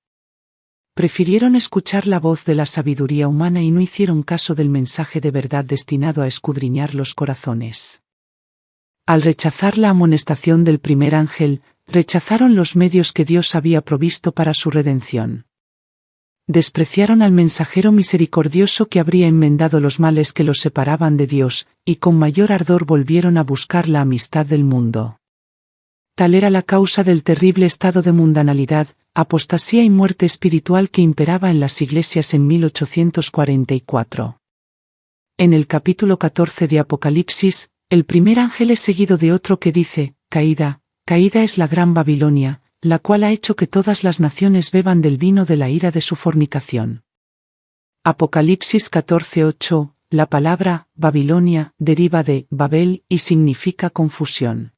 Prefirieron escuchar la voz de la sabiduría humana y no hicieron caso del mensaje de verdad destinado a escudriñar los corazones. Al rechazar la amonestación del primer ángel, rechazaron los medios que Dios había provisto para su redención. Despreciaron al mensajero misericordioso que habría enmendado los males que los separaban de Dios, y con mayor ardor volvieron a buscar la amistad del mundo. Tal era la causa del terrible estado de mundanalidad, apostasía y muerte espiritual que imperaba en las iglesias en 1844. En el capítulo 14 de Apocalipsis, el primer ángel es seguido de otro que dice, caída, caída es la gran Babilonia, la cual ha hecho que todas las naciones beban del vino de la ira de su fornicación. Apocalipsis 14:8, la palabra Babilonia deriva de Babel y significa confusión.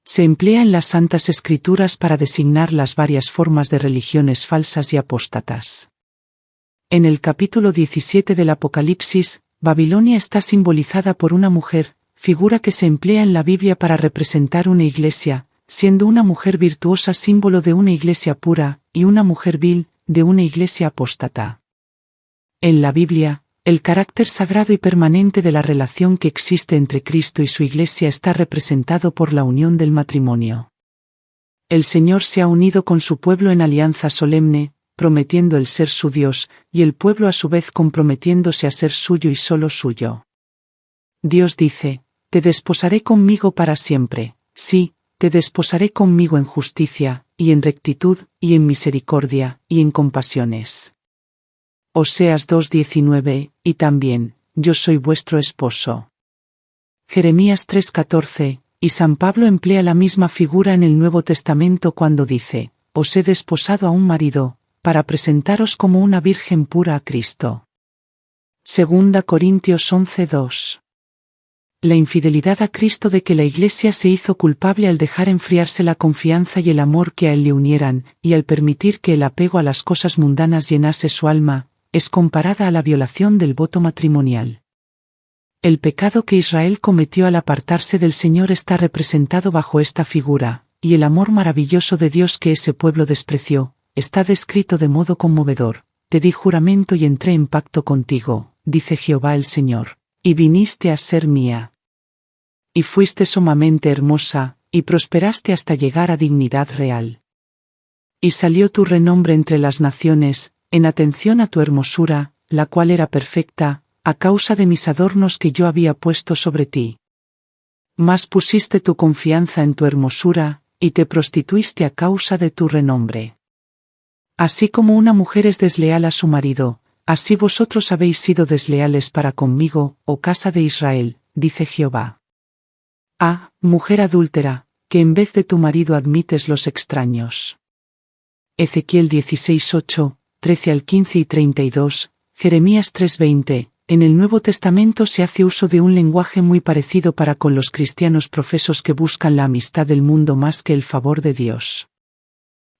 Se emplea en las Santas Escrituras para designar las varias formas de religiones falsas y apóstatas. En el capítulo 17 del Apocalipsis, Babilonia está simbolizada por una mujer, figura que se emplea en la Biblia para representar una iglesia, siendo una mujer virtuosa símbolo de una iglesia pura, y una mujer vil, de una iglesia apóstata. En la Biblia, El carácter sagrado y permanente de la relación que existe entre Cristo y su Iglesia está representado por la unión del matrimonio. El Señor se ha unido con su pueblo en alianza solemne, prometiendo el ser su Dios, y el pueblo a su vez comprometiéndose a ser suyo y solo suyo. Dios dice: te desposaré conmigo para siempre, sí, te desposaré conmigo en justicia, y en rectitud, y en misericordia, y en compasiones. Oseas 2:19, y también, yo soy vuestro esposo. Jeremías 3:14, y San Pablo emplea la misma figura en el Nuevo Testamento cuando dice: os he desposado a un marido, para presentaros como una virgen pura a Cristo. 2 Corintios 11:2. La infidelidad a Cristo de que la Iglesia se hizo culpable al dejar enfriarse la confianza y el amor que a Él le unieran, y al permitir que el apego a las cosas mundanas llenase su alma, es comparada a la violación del voto matrimonial. El pecado que Israel cometió al apartarse del Señor está representado bajo esta figura, y el amor maravilloso de Dios que ese pueblo despreció, está descrito de modo conmovedor: te di juramento y entré en pacto contigo, dice Jehová el Señor, y viniste a ser mía. Y fuiste sumamente hermosa, y prosperaste hasta llegar a dignidad real. Y salió tu renombre entre las naciones, en atención a tu hermosura, la cual era perfecta, a causa de mis adornos que yo había puesto sobre ti. Mas pusiste tu confianza en tu hermosura, y te prostituiste a causa de tu renombre. Así como una mujer es desleal a su marido, así vosotros habéis sido desleales para conmigo, oh casa de Israel, dice Jehová. Ah, mujer adúltera, que en vez de tu marido admites los extraños. Ezequiel 16:8, 13 al 15 y 32, Jeremías 3:20. En el Nuevo Testamento se hace uso de un lenguaje muy parecido para con los cristianos profesos que buscan la amistad del mundo más que el favor de Dios.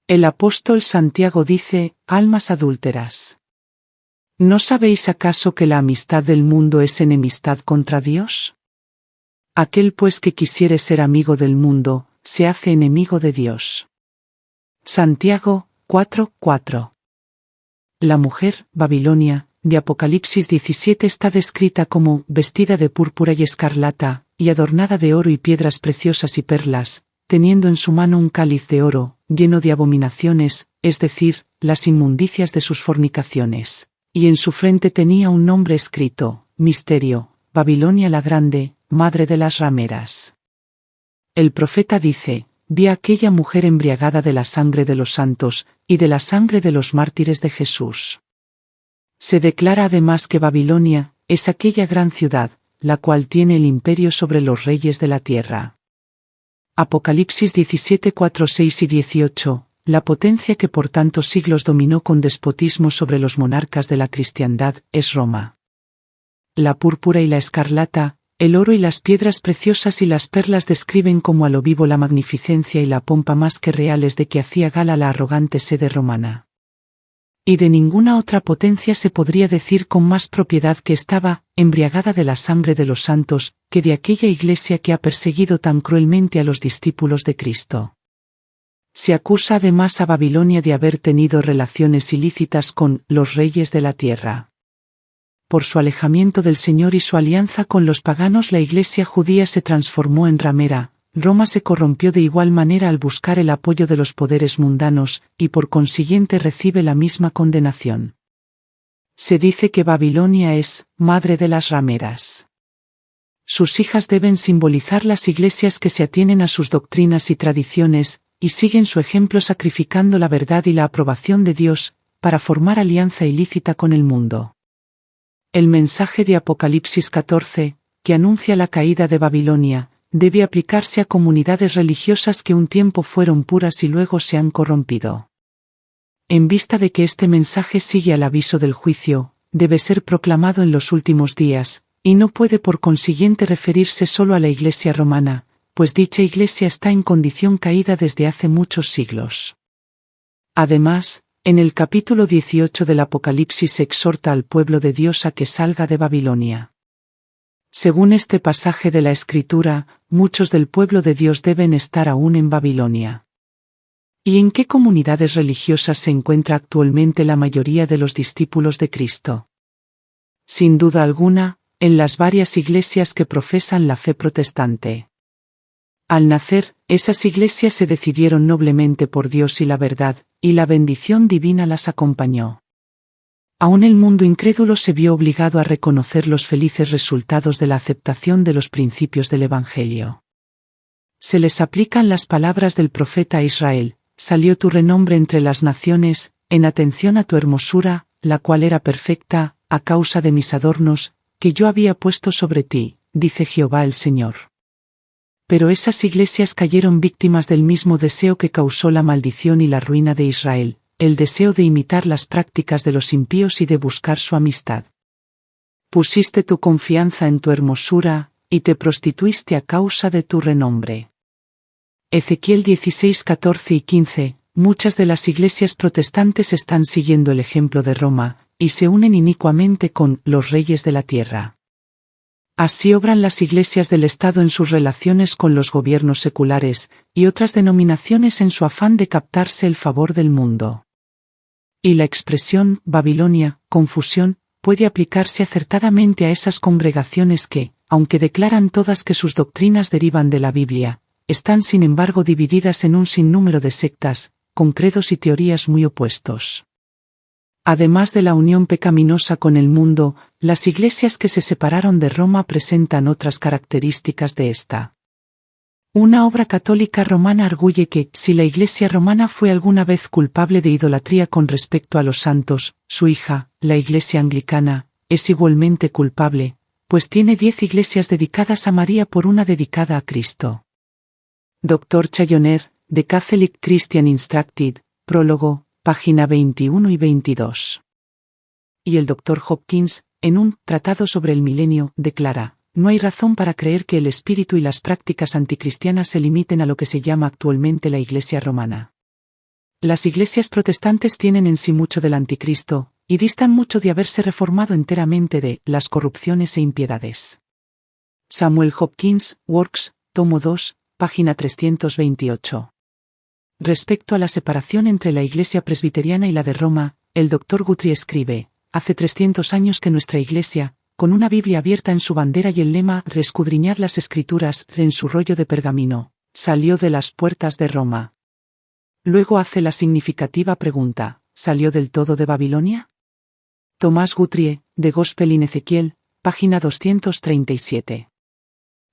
El apóstol Santiago dice: almas adúlteras, ¿no sabéis acaso que la amistad del mundo es enemistad contra Dios? Aquel pues que quisiere ser amigo del mundo, se hace enemigo de Dios. Santiago 4:4. La mujer, Babilonia, de Apocalipsis 17 está descrita como vestida de púrpura y escarlata, y adornada de oro y piedras preciosas y perlas, teniendo en su mano un cáliz de oro, lleno de abominaciones, es decir, las inmundicias de sus fornicaciones. Y en su frente tenía un nombre escrito: Misterio, Babilonia la Grande, madre de las rameras. El profeta dice: vi a aquella mujer embriagada de la sangre de los santos, y de la sangre de los mártires de Jesús. Se declara además que Babilonia es aquella gran ciudad, la cual tiene el imperio sobre los reyes de la tierra. Apocalipsis 17:4, 6 y 18, la potencia que por tantos siglos dominó con despotismo sobre los monarcas de la cristiandad, es Roma. La púrpura y la escarlata, el oro y las piedras preciosas y las perlas describen como a lo vivo la magnificencia y la pompa más que reales de que hacía gala la arrogante sede romana. Y de ninguna otra potencia se podría decir con más propiedad que estaba embriagada de la sangre de los santos, que de aquella iglesia que ha perseguido tan cruelmente a los discípulos de Cristo. Se acusa además a Babilonia de haber tenido relaciones ilícitas con los reyes de la tierra. Por su alejamiento del Señor y su alianza con los paganos, la iglesia judía se transformó en ramera. Roma se corrompió de igual manera al buscar el apoyo de los poderes mundanos, y por consiguiente recibe la misma condenación. Se dice que Babilonia es madre de las rameras. Sus hijas deben simbolizar las iglesias que se atienen a sus doctrinas y tradiciones, y siguen su ejemplo sacrificando la verdad y la aprobación de Dios, para formar alianza ilícita con el mundo. El mensaje de Apocalipsis 14, que anuncia la caída de Babilonia, debe aplicarse a comunidades religiosas que un tiempo fueron puras y luego se han corrompido. En vista de que este mensaje sigue al aviso del juicio, debe ser proclamado en los últimos días, y no puede por consiguiente referirse solo a la Iglesia romana, pues dicha Iglesia está en condición caída desde hace muchos siglos. Además, en el capítulo 18 del Apocalipsis se exhorta al pueblo de Dios a que salga de Babilonia. Según este pasaje de la Escritura, muchos del pueblo de Dios deben estar aún en Babilonia. ¿Y en qué comunidades religiosas se encuentra actualmente la mayoría de los discípulos de Cristo? Sin duda alguna, en las varias iglesias que profesan la fe protestante. Al nacer, esas iglesias se decidieron noblemente por Dios y la verdad, y la bendición divina las acompañó. Aún el mundo incrédulo se vio obligado a reconocer los felices resultados de la aceptación de los principios del Evangelio. Se les aplican las palabras del profeta a Israel: salió tu renombre entre las naciones, en atención a tu hermosura, la cual era perfecta, a causa de mis adornos, que yo había puesto sobre ti, dice Jehová el Señor. Pero esas iglesias cayeron víctimas del mismo deseo que causó la maldición y la ruina de Israel, el deseo de imitar las prácticas de los impíos y de buscar su amistad. Pusiste tu confianza en tu hermosura, y te prostituiste a causa de tu renombre. Ezequiel 16, 14 y 15. Muchas de las iglesias protestantes están siguiendo el ejemplo de Roma, y se unen inicuamente con los reyes de la tierra. Así obran las iglesias del Estado en sus relaciones con los gobiernos seculares, y otras denominaciones en su afán de captarse el favor del mundo. Y la expresión Babilonia, confusión, puede aplicarse acertadamente a esas congregaciones que, aunque declaran todas que sus doctrinas derivan de la Biblia, están sin embargo divididas en un sinnúmero de sectas, con credos y teorías muy opuestos. Además de la unión pecaminosa con el mundo, las iglesias que se separaron de Roma presentan otras características de esta. Una obra católica romana arguye que, si la Iglesia romana fue alguna vez culpable de idolatría con respecto a los santos, su hija, la Iglesia anglicana, es igualmente culpable, pues tiene 10 iglesias dedicadas a María por una dedicada a Cristo. Dr. Challoner, The Catholic Christian Instructed, prólogo, página 21 y 22. Y el Dr. Hopkins, en un Tratado sobre el Milenio, declara: no hay razón para creer que el espíritu y las prácticas anticristianas se limiten a lo que se llama actualmente la Iglesia romana. Las iglesias protestantes tienen en sí mucho del anticristo, y distan mucho de haberse reformado enteramente de las corrupciones e impiedades. Samuel Hopkins, Works, tomo 2, página 328. Respecto a la separación entre la Iglesia presbiteriana y la de Roma, el Dr. Guthrie escribe: hace 300 años que nuestra Iglesia, con una Biblia abierta en su bandera y el lema «Reescudriñad las Escrituras» en su rollo de pergamino, salió de las puertas de Roma. Luego hace la significativa pregunta: ¿salió del todo de Babilonia? Tomás Guthrie, The Gospel in Ezequiel, página 237.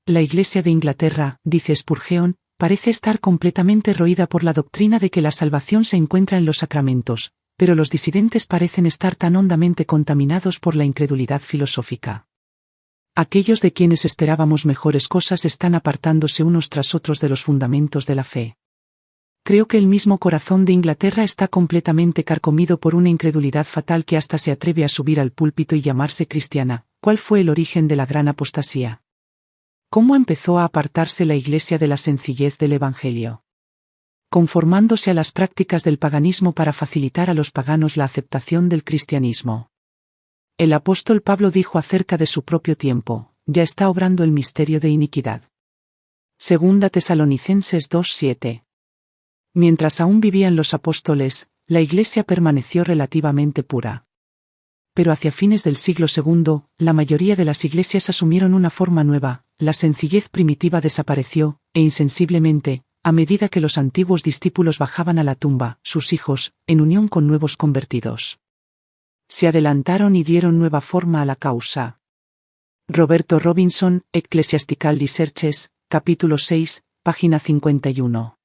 La Iglesia de Inglaterra, dice Spurgeon, parece estar completamente roída por la doctrina de que la salvación se encuentra en los sacramentos, pero los disidentes parecen estar tan hondamente contaminados por la incredulidad filosófica. Aquellos de quienes esperábamos mejores cosas están apartándose unos tras otros de los fundamentos de la fe. Creo que el mismo corazón de Inglaterra está completamente carcomido por una incredulidad fatal que hasta se atreve a subir al púlpito y llamarse cristiana. ¿Cuál fue el origen de la gran apostasía? ¿Cómo empezó a apartarse la Iglesia de la sencillez del Evangelio? Conformándose a las prácticas del paganismo para facilitar a los paganos la aceptación del cristianismo. El apóstol Pablo dijo acerca de su propio tiempo: ya está obrando el misterio de iniquidad. Segunda Tesalonicenses 2:7. Mientras aún vivían los apóstoles, la Iglesia permaneció relativamente pura. Pero hacia fines del siglo II, la mayoría de las iglesias asumieron una forma nueva, la sencillez primitiva desapareció, e insensiblemente, a medida que los antiguos discípulos bajaban a la tumba, sus hijos, en unión con nuevos convertidos, se adelantaron y dieron nueva forma a la causa. Roberto Robinson, Ecclesiastical Researches, capítulo 6, página 51.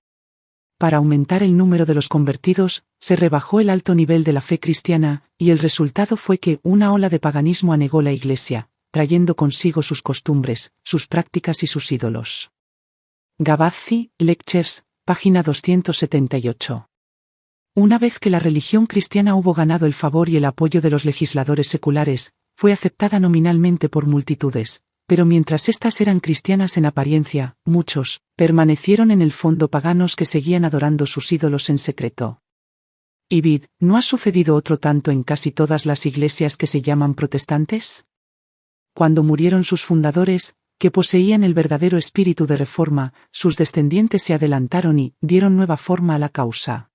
Para aumentar el número de los convertidos, se rebajó el alto nivel de la fe cristiana, y el resultado fue que una ola de paganismo anegó la Iglesia, trayendo consigo sus costumbres, sus prácticas y sus ídolos. Gavazzi, Lectures, página 278. Una vez que la religión cristiana hubo ganado el favor y el apoyo de los legisladores seculares, fue aceptada nominalmente por multitudes, pero mientras éstas eran cristianas en apariencia, muchos permanecieron en el fondo paganos que seguían adorando sus ídolos en secreto. Y vid, ¿no ha sucedido otro tanto en casi todas las iglesias que se llaman protestantes? Cuando murieron sus fundadores, que poseían el verdadero espíritu de reforma, sus descendientes se adelantaron y dieron nueva forma a la causa.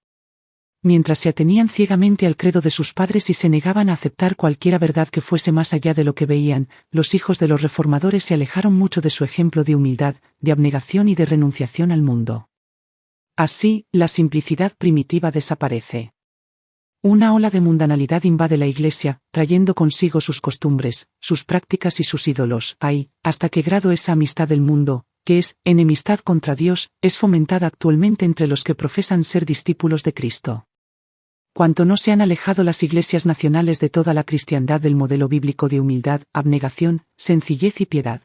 mientras se atenían ciegamente al credo de sus padres y se negaban a aceptar cualquiera verdad que fuese más allá de lo que veían, los hijos de los reformadores se alejaron mucho de su ejemplo de humildad, de abnegación y de renunciación al mundo. Así, la simplicidad primitiva desaparece. Una ola de mundanalidad invade la Iglesia, trayendo consigo sus costumbres, sus prácticas y sus ídolos. ¿Hasta qué grado esa amistad del mundo, que es enemistad contra Dios, es fomentada actualmente entre los que profesan ser discípulos de Cristo? Cuanto no se han alejado las iglesias nacionales de toda la cristiandad del modelo bíblico de humildad, abnegación, sencillez y piedad.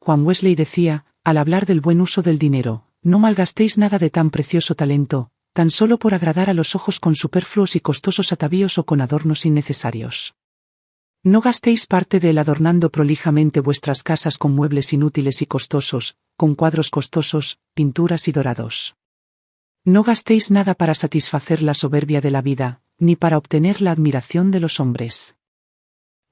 Juan Wesley decía, al hablar del buen uso del dinero, no malgastéis nada de tan precioso talento, tan solo por agradar a los ojos con superfluos y costosos atavíos o con adornos innecesarios. No gastéis parte de él adornando prolijamente vuestras casas con muebles inútiles y costosos, con cuadros costosos, pinturas y dorados. No gastéis nada para satisfacer la soberbia de la vida, ni para obtener la admiración de los hombres.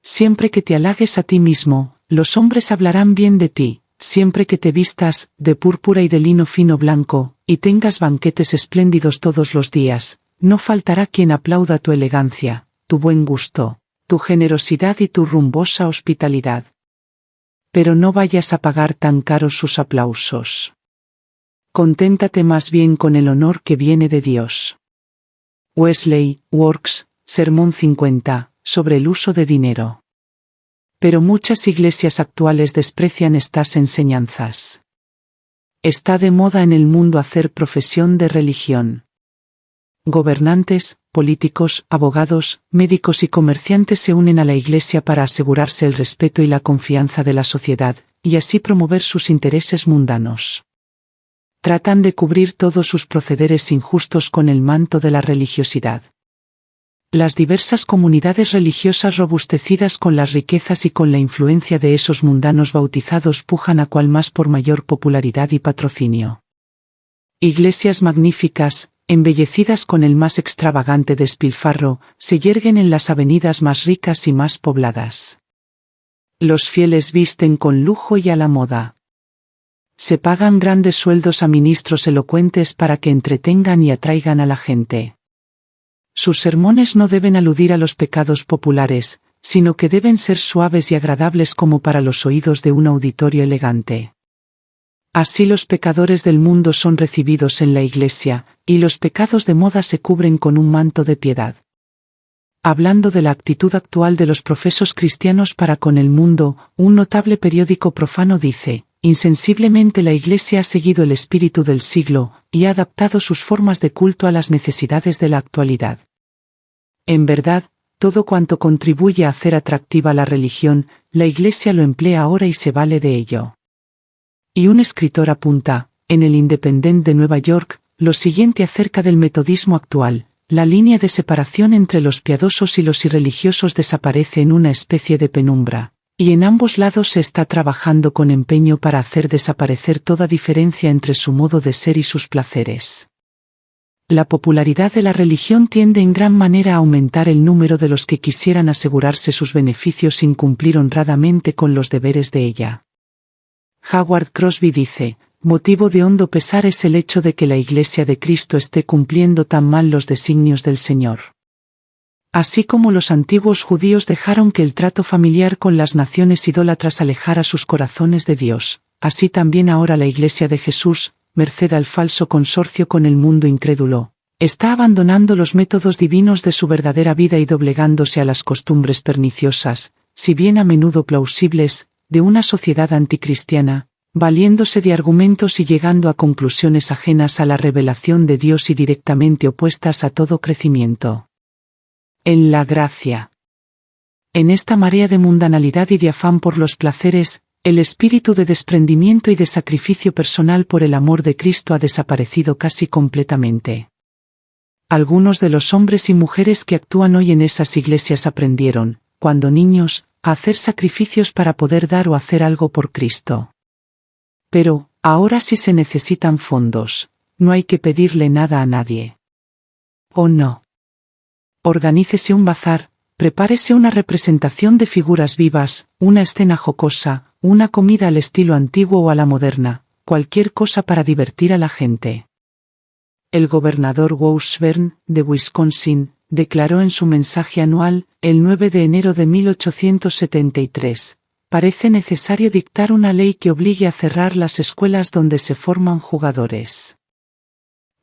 Siempre que te halagues a ti mismo, los hombres hablarán bien de ti. Siempre que te vistas de púrpura y de lino fino blanco, y tengas banquetes espléndidos todos los días, no faltará quien aplauda tu elegancia, tu buen gusto, tu generosidad y tu rumbosa hospitalidad. Pero no vayas a pagar tan caros sus aplausos. Conténtate más bien con el honor que viene de Dios. Wesley, Works, Sermón 50, sobre el uso de dinero. Pero muchas iglesias actuales desprecian estas enseñanzas. Está de moda en el mundo hacer profesión de religión. Gobernantes, políticos, abogados, médicos y comerciantes se unen a la iglesia para asegurarse el respeto y la confianza de la sociedad, y así promover sus intereses mundanos. Tratan de cubrir todos sus procederes injustos con el manto de la religiosidad. Las diversas comunidades religiosas robustecidas con las riquezas y con la influencia de esos mundanos bautizados pujan a cual más por mayor popularidad y patrocinio. Iglesias magníficas, embellecidas con el más extravagante despilfarro, se yerguen en las avenidas más ricas y más pobladas. Los fieles visten con lujo y a la moda. Se pagan grandes sueldos a ministros elocuentes para que entretengan y atraigan a la gente. Sus sermones no deben aludir a los pecados populares, sino que deben ser suaves y agradables como para los oídos de un auditorio elegante. Así los pecadores del mundo son recibidos en la iglesia, y los pecados de moda se cubren con un manto de piedad. Hablando de la actitud actual de los profesos cristianos para con el mundo, un notable periódico profano dice: insensiblemente la Iglesia ha seguido el espíritu del siglo, y ha adaptado sus formas de culto a las necesidades de la actualidad. En verdad, todo cuanto contribuye a hacer atractiva la religión, la Iglesia lo emplea ahora y se vale de ello. Y un escritor apunta, en el Independent de Nueva York, lo siguiente acerca del metodismo actual: la línea de separación entre los piadosos y los irreligiosos desaparece en una especie de penumbra. Y en ambos lados se está trabajando con empeño para hacer desaparecer toda diferencia entre su modo de ser y sus placeres. La popularidad de la religión tiende en gran manera a aumentar el número de los que quisieran asegurarse sus beneficios sin cumplir honradamente con los deberes de ella. Howard Crosby dice: motivo de hondo pesar es el hecho de que la Iglesia de Cristo esté cumpliendo tan mal los designios del Señor. Así como los antiguos judíos dejaron que el trato familiar con las naciones idólatras alejara sus corazones de Dios, así también ahora la Iglesia de Jesús, merced al falso consorcio con el mundo incrédulo, está abandonando los métodos divinos de su verdadera vida y doblegándose a las costumbres perniciosas, si bien a menudo plausibles, de una sociedad anticristiana, valiéndose de argumentos y llegando a conclusiones ajenas a la revelación de Dios y directamente opuestas a todo crecimiento en la gracia. En esta marea de mundanalidad y de afán por los placeres, el espíritu de desprendimiento y de sacrificio personal por el amor de Cristo ha desaparecido casi completamente. Algunos de los hombres y mujeres que actúan hoy en esas iglesias aprendieron, cuando niños, a hacer sacrificios para poder dar o hacer algo por Cristo. Pero, ahora si se necesitan fondos, no hay que pedirle nada a nadie. ¿O no? Organícese un bazar, prepárese una representación de figuras vivas, una escena jocosa, una comida al estilo antiguo o a la moderna, cualquier cosa para divertir a la gente. el gobernador Washburn, de Wisconsin, declaró en su mensaje anual, el 9 de enero de 1873, parece necesario dictar una ley que obligue a cerrar las escuelas donde se forman jugadores.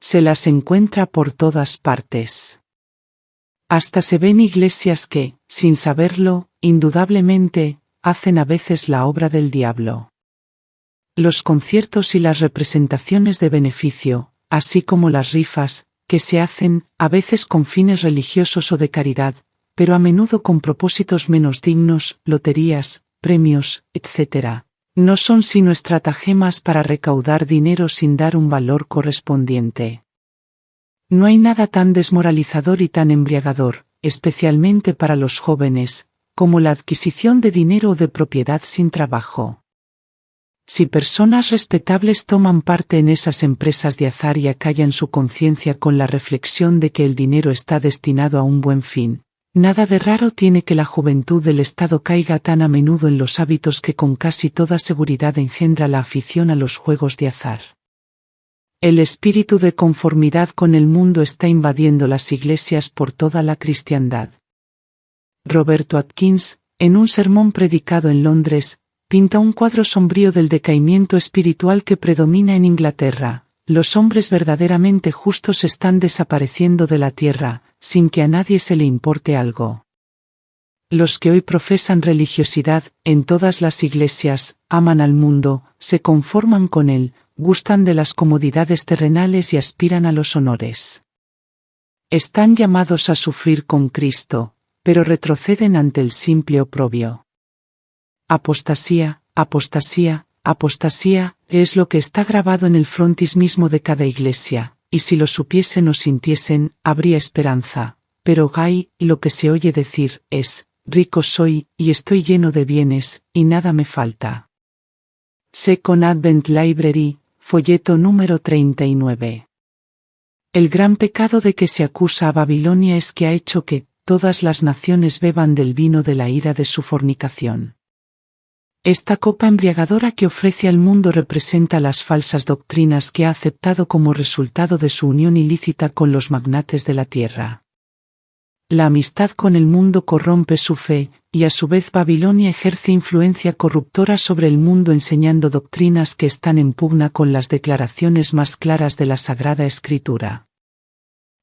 Se las encuentra por todas partes. Hasta se ven iglesias que, sin saberlo, indudablemente, hacen a veces la obra del diablo. Los conciertos y las representaciones de beneficio, así como las rifas, que se hacen, a veces con fines religiosos o de caridad, pero a menudo con propósitos menos dignos, loterías, premios, etc., no son sino estratagemas para recaudar dinero sin dar un valor correspondiente. No hay nada tan desmoralizador y tan embriagador, especialmente para los jóvenes, como la adquisición de dinero o de propiedad sin trabajo. Si personas respetables toman parte en esas empresas de azar y acallan su conciencia con la reflexión de que el dinero está destinado a un buen fin, nada de raro tiene que la juventud del Estado caiga tan a menudo en los hábitos que con casi toda seguridad engendra la afición a los juegos de azar. El espíritu de conformidad con el mundo está invadiendo las iglesias por toda la cristiandad. Roberto Atkins, en un sermón predicado en Londres, pinta un cuadro sombrío del decaimiento espiritual que predomina en Inglaterra. Los hombres verdaderamente justos están desapareciendo de la tierra, sin que a nadie se le importe algo. Los que hoy profesan religiosidad, en todas las iglesias, aman al mundo, se conforman con él, gustan de las comodidades terrenales y aspiran a los honores. Están llamados a sufrir con Cristo, pero retroceden ante el simple oprobio. Apostasía, apostasía, apostasía, es lo que está grabado en el frontis mismo de cada iglesia, y si lo supiesen o sintiesen, habría esperanza, pero lo que se oye decir, es, rico soy, y estoy lleno de bienes, y nada me falta. Second Advent Library, folleto número 39. El gran pecado de que se acusa a Babilonia es que ha hecho que todas las naciones beban del vino de la ira de su fornicación. Esta copa embriagadora que ofrece al mundo representa las falsas doctrinas que ha aceptado como resultado de su unión ilícita con los magnates de la tierra. La amistad con el mundo corrompe su fe, y a su vez Babilonia ejerce influencia corruptora sobre el mundo enseñando doctrinas que están en pugna con las declaraciones más claras de la Sagrada Escritura.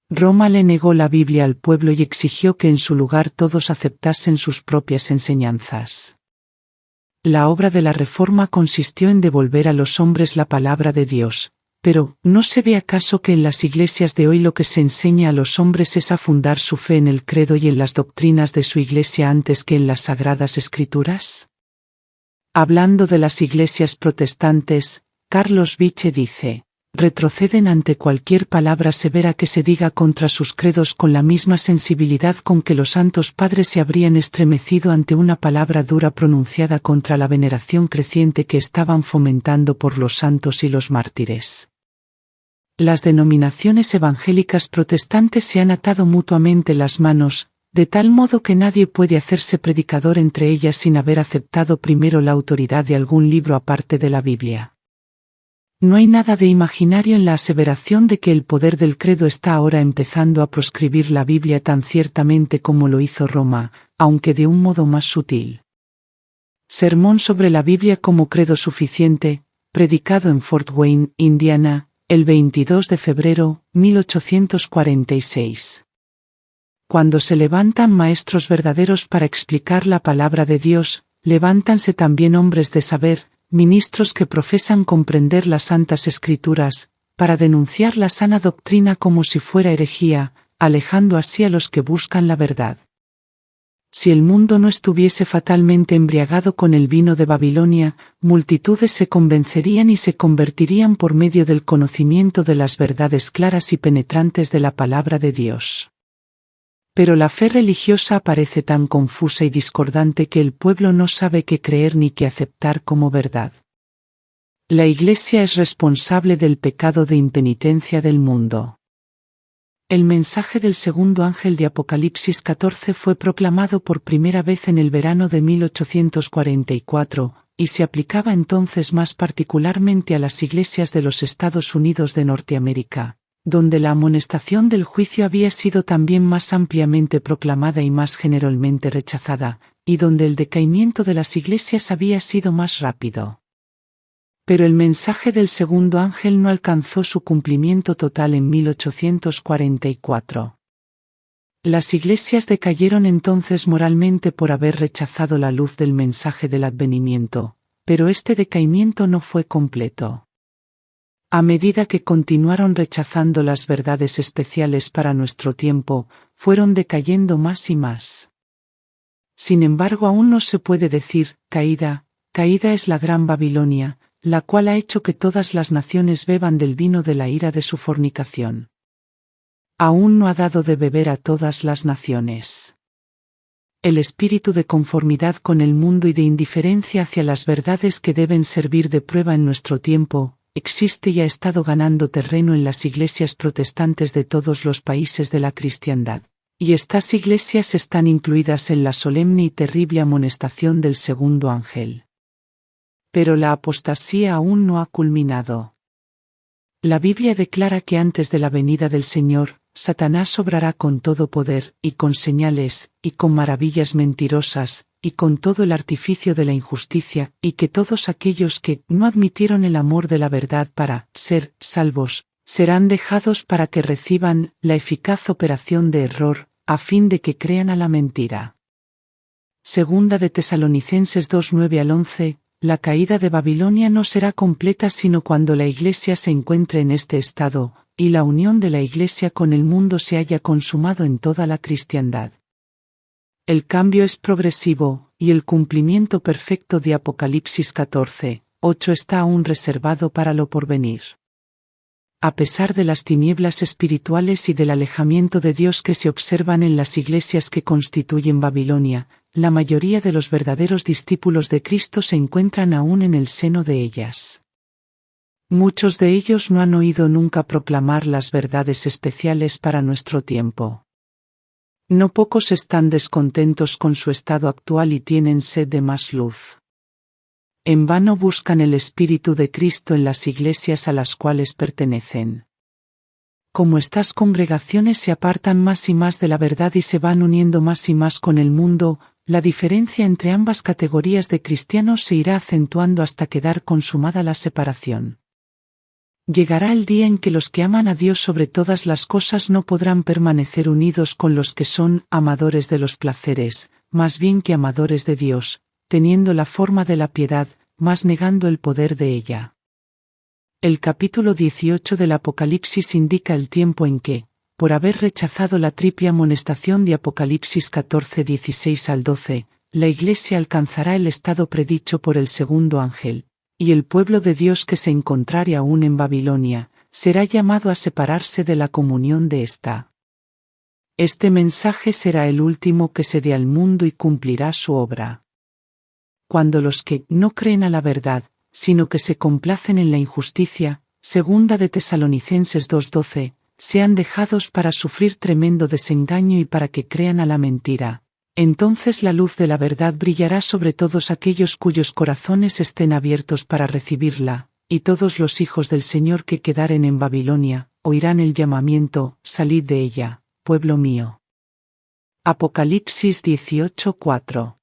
Roma le negó la Biblia al pueblo y exigió que en su lugar todos aceptasen sus propias enseñanzas. La obra de la Reforma consistió en devolver a los hombres la palabra de Dios, pero ¿no se ve acaso que en las iglesias de hoy lo que se enseña a los hombres es a fundar su fe en el credo y en las doctrinas de su iglesia antes que en las Sagradas Escrituras? Hablando de las iglesias protestantes, Carlos Biche dice: retroceden ante cualquier palabra severa que se diga contra sus credos con la misma sensibilidad con que los santos padres se habrían estremecido ante una palabra dura pronunciada contra la veneración creciente que estaban fomentando por los santos y los mártires. Las denominaciones evangélicas protestantes se han atado mutuamente las manos, de tal modo que nadie puede hacerse predicador entre ellas sin haber aceptado primero la autoridad de algún libro aparte de la Biblia. No hay nada de imaginario en la aseveración de que el poder del credo está ahora empezando a proscribir la Biblia tan ciertamente como lo hizo Roma, aunque de un modo más sutil. Sermón sobre la Biblia como credo suficiente, predicado en Fort Wayne, Indiana, el 22 de febrero, 1846. Cuando se levantan maestros verdaderos para explicar la palabra de Dios, levántanse también hombres de saber, ministros que profesan comprender las santas escrituras, para denunciar la sana doctrina como si fuera herejía, alejando así a los que buscan la verdad. Si el mundo no estuviese fatalmente embriagado con el vino de Babilonia, multitudes se convencerían y se convertirían por medio del conocimiento de las verdades claras y penetrantes de la palabra de Dios. Pero la fe religiosa parece tan confusa y discordante que el pueblo no sabe qué creer ni qué aceptar como verdad. La Iglesia es responsable del pecado de impenitencia del mundo. El mensaje del segundo ángel de Apocalipsis 14 fue proclamado por primera vez en el verano de 1844, y se aplicaba entonces más particularmente a las iglesias de los Estados Unidos de Norteamérica, donde la amonestación del juicio había sido también más ampliamente proclamada y más generalmente rechazada, y donde el decaimiento de las iglesias había sido más rápido. Pero el mensaje del segundo ángel no alcanzó su cumplimiento total en 1844. Las iglesias decayeron entonces moralmente por haber rechazado la luz del mensaje del advenimiento, pero este decaimiento no fue completo. A medida que continuaron rechazando las verdades especiales para nuestro tiempo, fueron decayendo más y más. Sin embargo, aún no se puede decir, caída es la gran Babilonia, la cual ha hecho que todas las naciones beban del vino de la ira de su fornicación. Aún no ha dado de beber a todas las naciones. El espíritu de conformidad con el mundo y de indiferencia hacia las verdades que deben servir de prueba en nuestro tiempo, existe y ha estado ganando terreno en las iglesias protestantes de todos los países de la cristiandad, y estas iglesias están incluidas en la solemne y terrible amonestación del segundo ángel. Pero la apostasía aún no ha culminado. La Biblia declara que antes de la venida del Señor, Satanás obrará con todo poder, y con señales, y con maravillas mentirosas, y con todo el artificio de la injusticia, y que todos aquellos que no admitieron el amor de la verdad para ser salvos, serán dejados para que reciban la eficaz operación de error, a fin de que crean a la mentira. Segunda de Tesalonicenses 2:9-11, la caída de Babilonia no será completa sino cuando la Iglesia se encuentre en este estado, y la unión de la Iglesia con el mundo se haya consumado en toda la cristiandad. El cambio es progresivo, y el cumplimiento perfecto de Apocalipsis 14:8 está aún reservado para lo porvenir. A pesar de las tinieblas espirituales y del alejamiento de Dios que se observan en las iglesias que constituyen Babilonia, la mayoría de los verdaderos discípulos de Cristo se encuentran aún en el seno de ellas. Muchos de ellos no han oído nunca proclamar las verdades especiales para nuestro tiempo. No pocos están descontentos con su estado actual y tienen sed de más luz. En vano buscan el Espíritu de Cristo en las iglesias a las cuales pertenecen. Como estas congregaciones se apartan más y más de la verdad y se van uniendo más y más con el mundo, la diferencia entre ambas categorías de cristianos se irá acentuando hasta quedar consumada la separación. Llegará el día en que los que aman a Dios sobre todas las cosas no podrán permanecer unidos con los que son amadores de los placeres, más bien que amadores de Dios, teniendo la forma de la piedad, mas negando el poder de ella. El capítulo 18 del Apocalipsis indica el tiempo en que, por haber rechazado la triple amonestación de Apocalipsis 14:16-12, la Iglesia alcanzará el estado predicho por el segundo ángel, y el pueblo de Dios que se encontrare aún en Babilonia, será llamado a separarse de la comunión de ésta. Este mensaje será el último que se dé al mundo y cumplirá su obra. Cuando los que no creen a la verdad, sino que se complacen en la injusticia, segunda de Tesalonicenses 2:12, sean dejados para sufrir tremendo desengaño y para que crean a la mentira, entonces la luz de la verdad brillará sobre todos aquellos cuyos corazones estén abiertos para recibirla, y todos los hijos del Señor que quedaren en Babilonia, oirán el llamamiento, salid de ella, pueblo mío. Apocalipsis 18:4.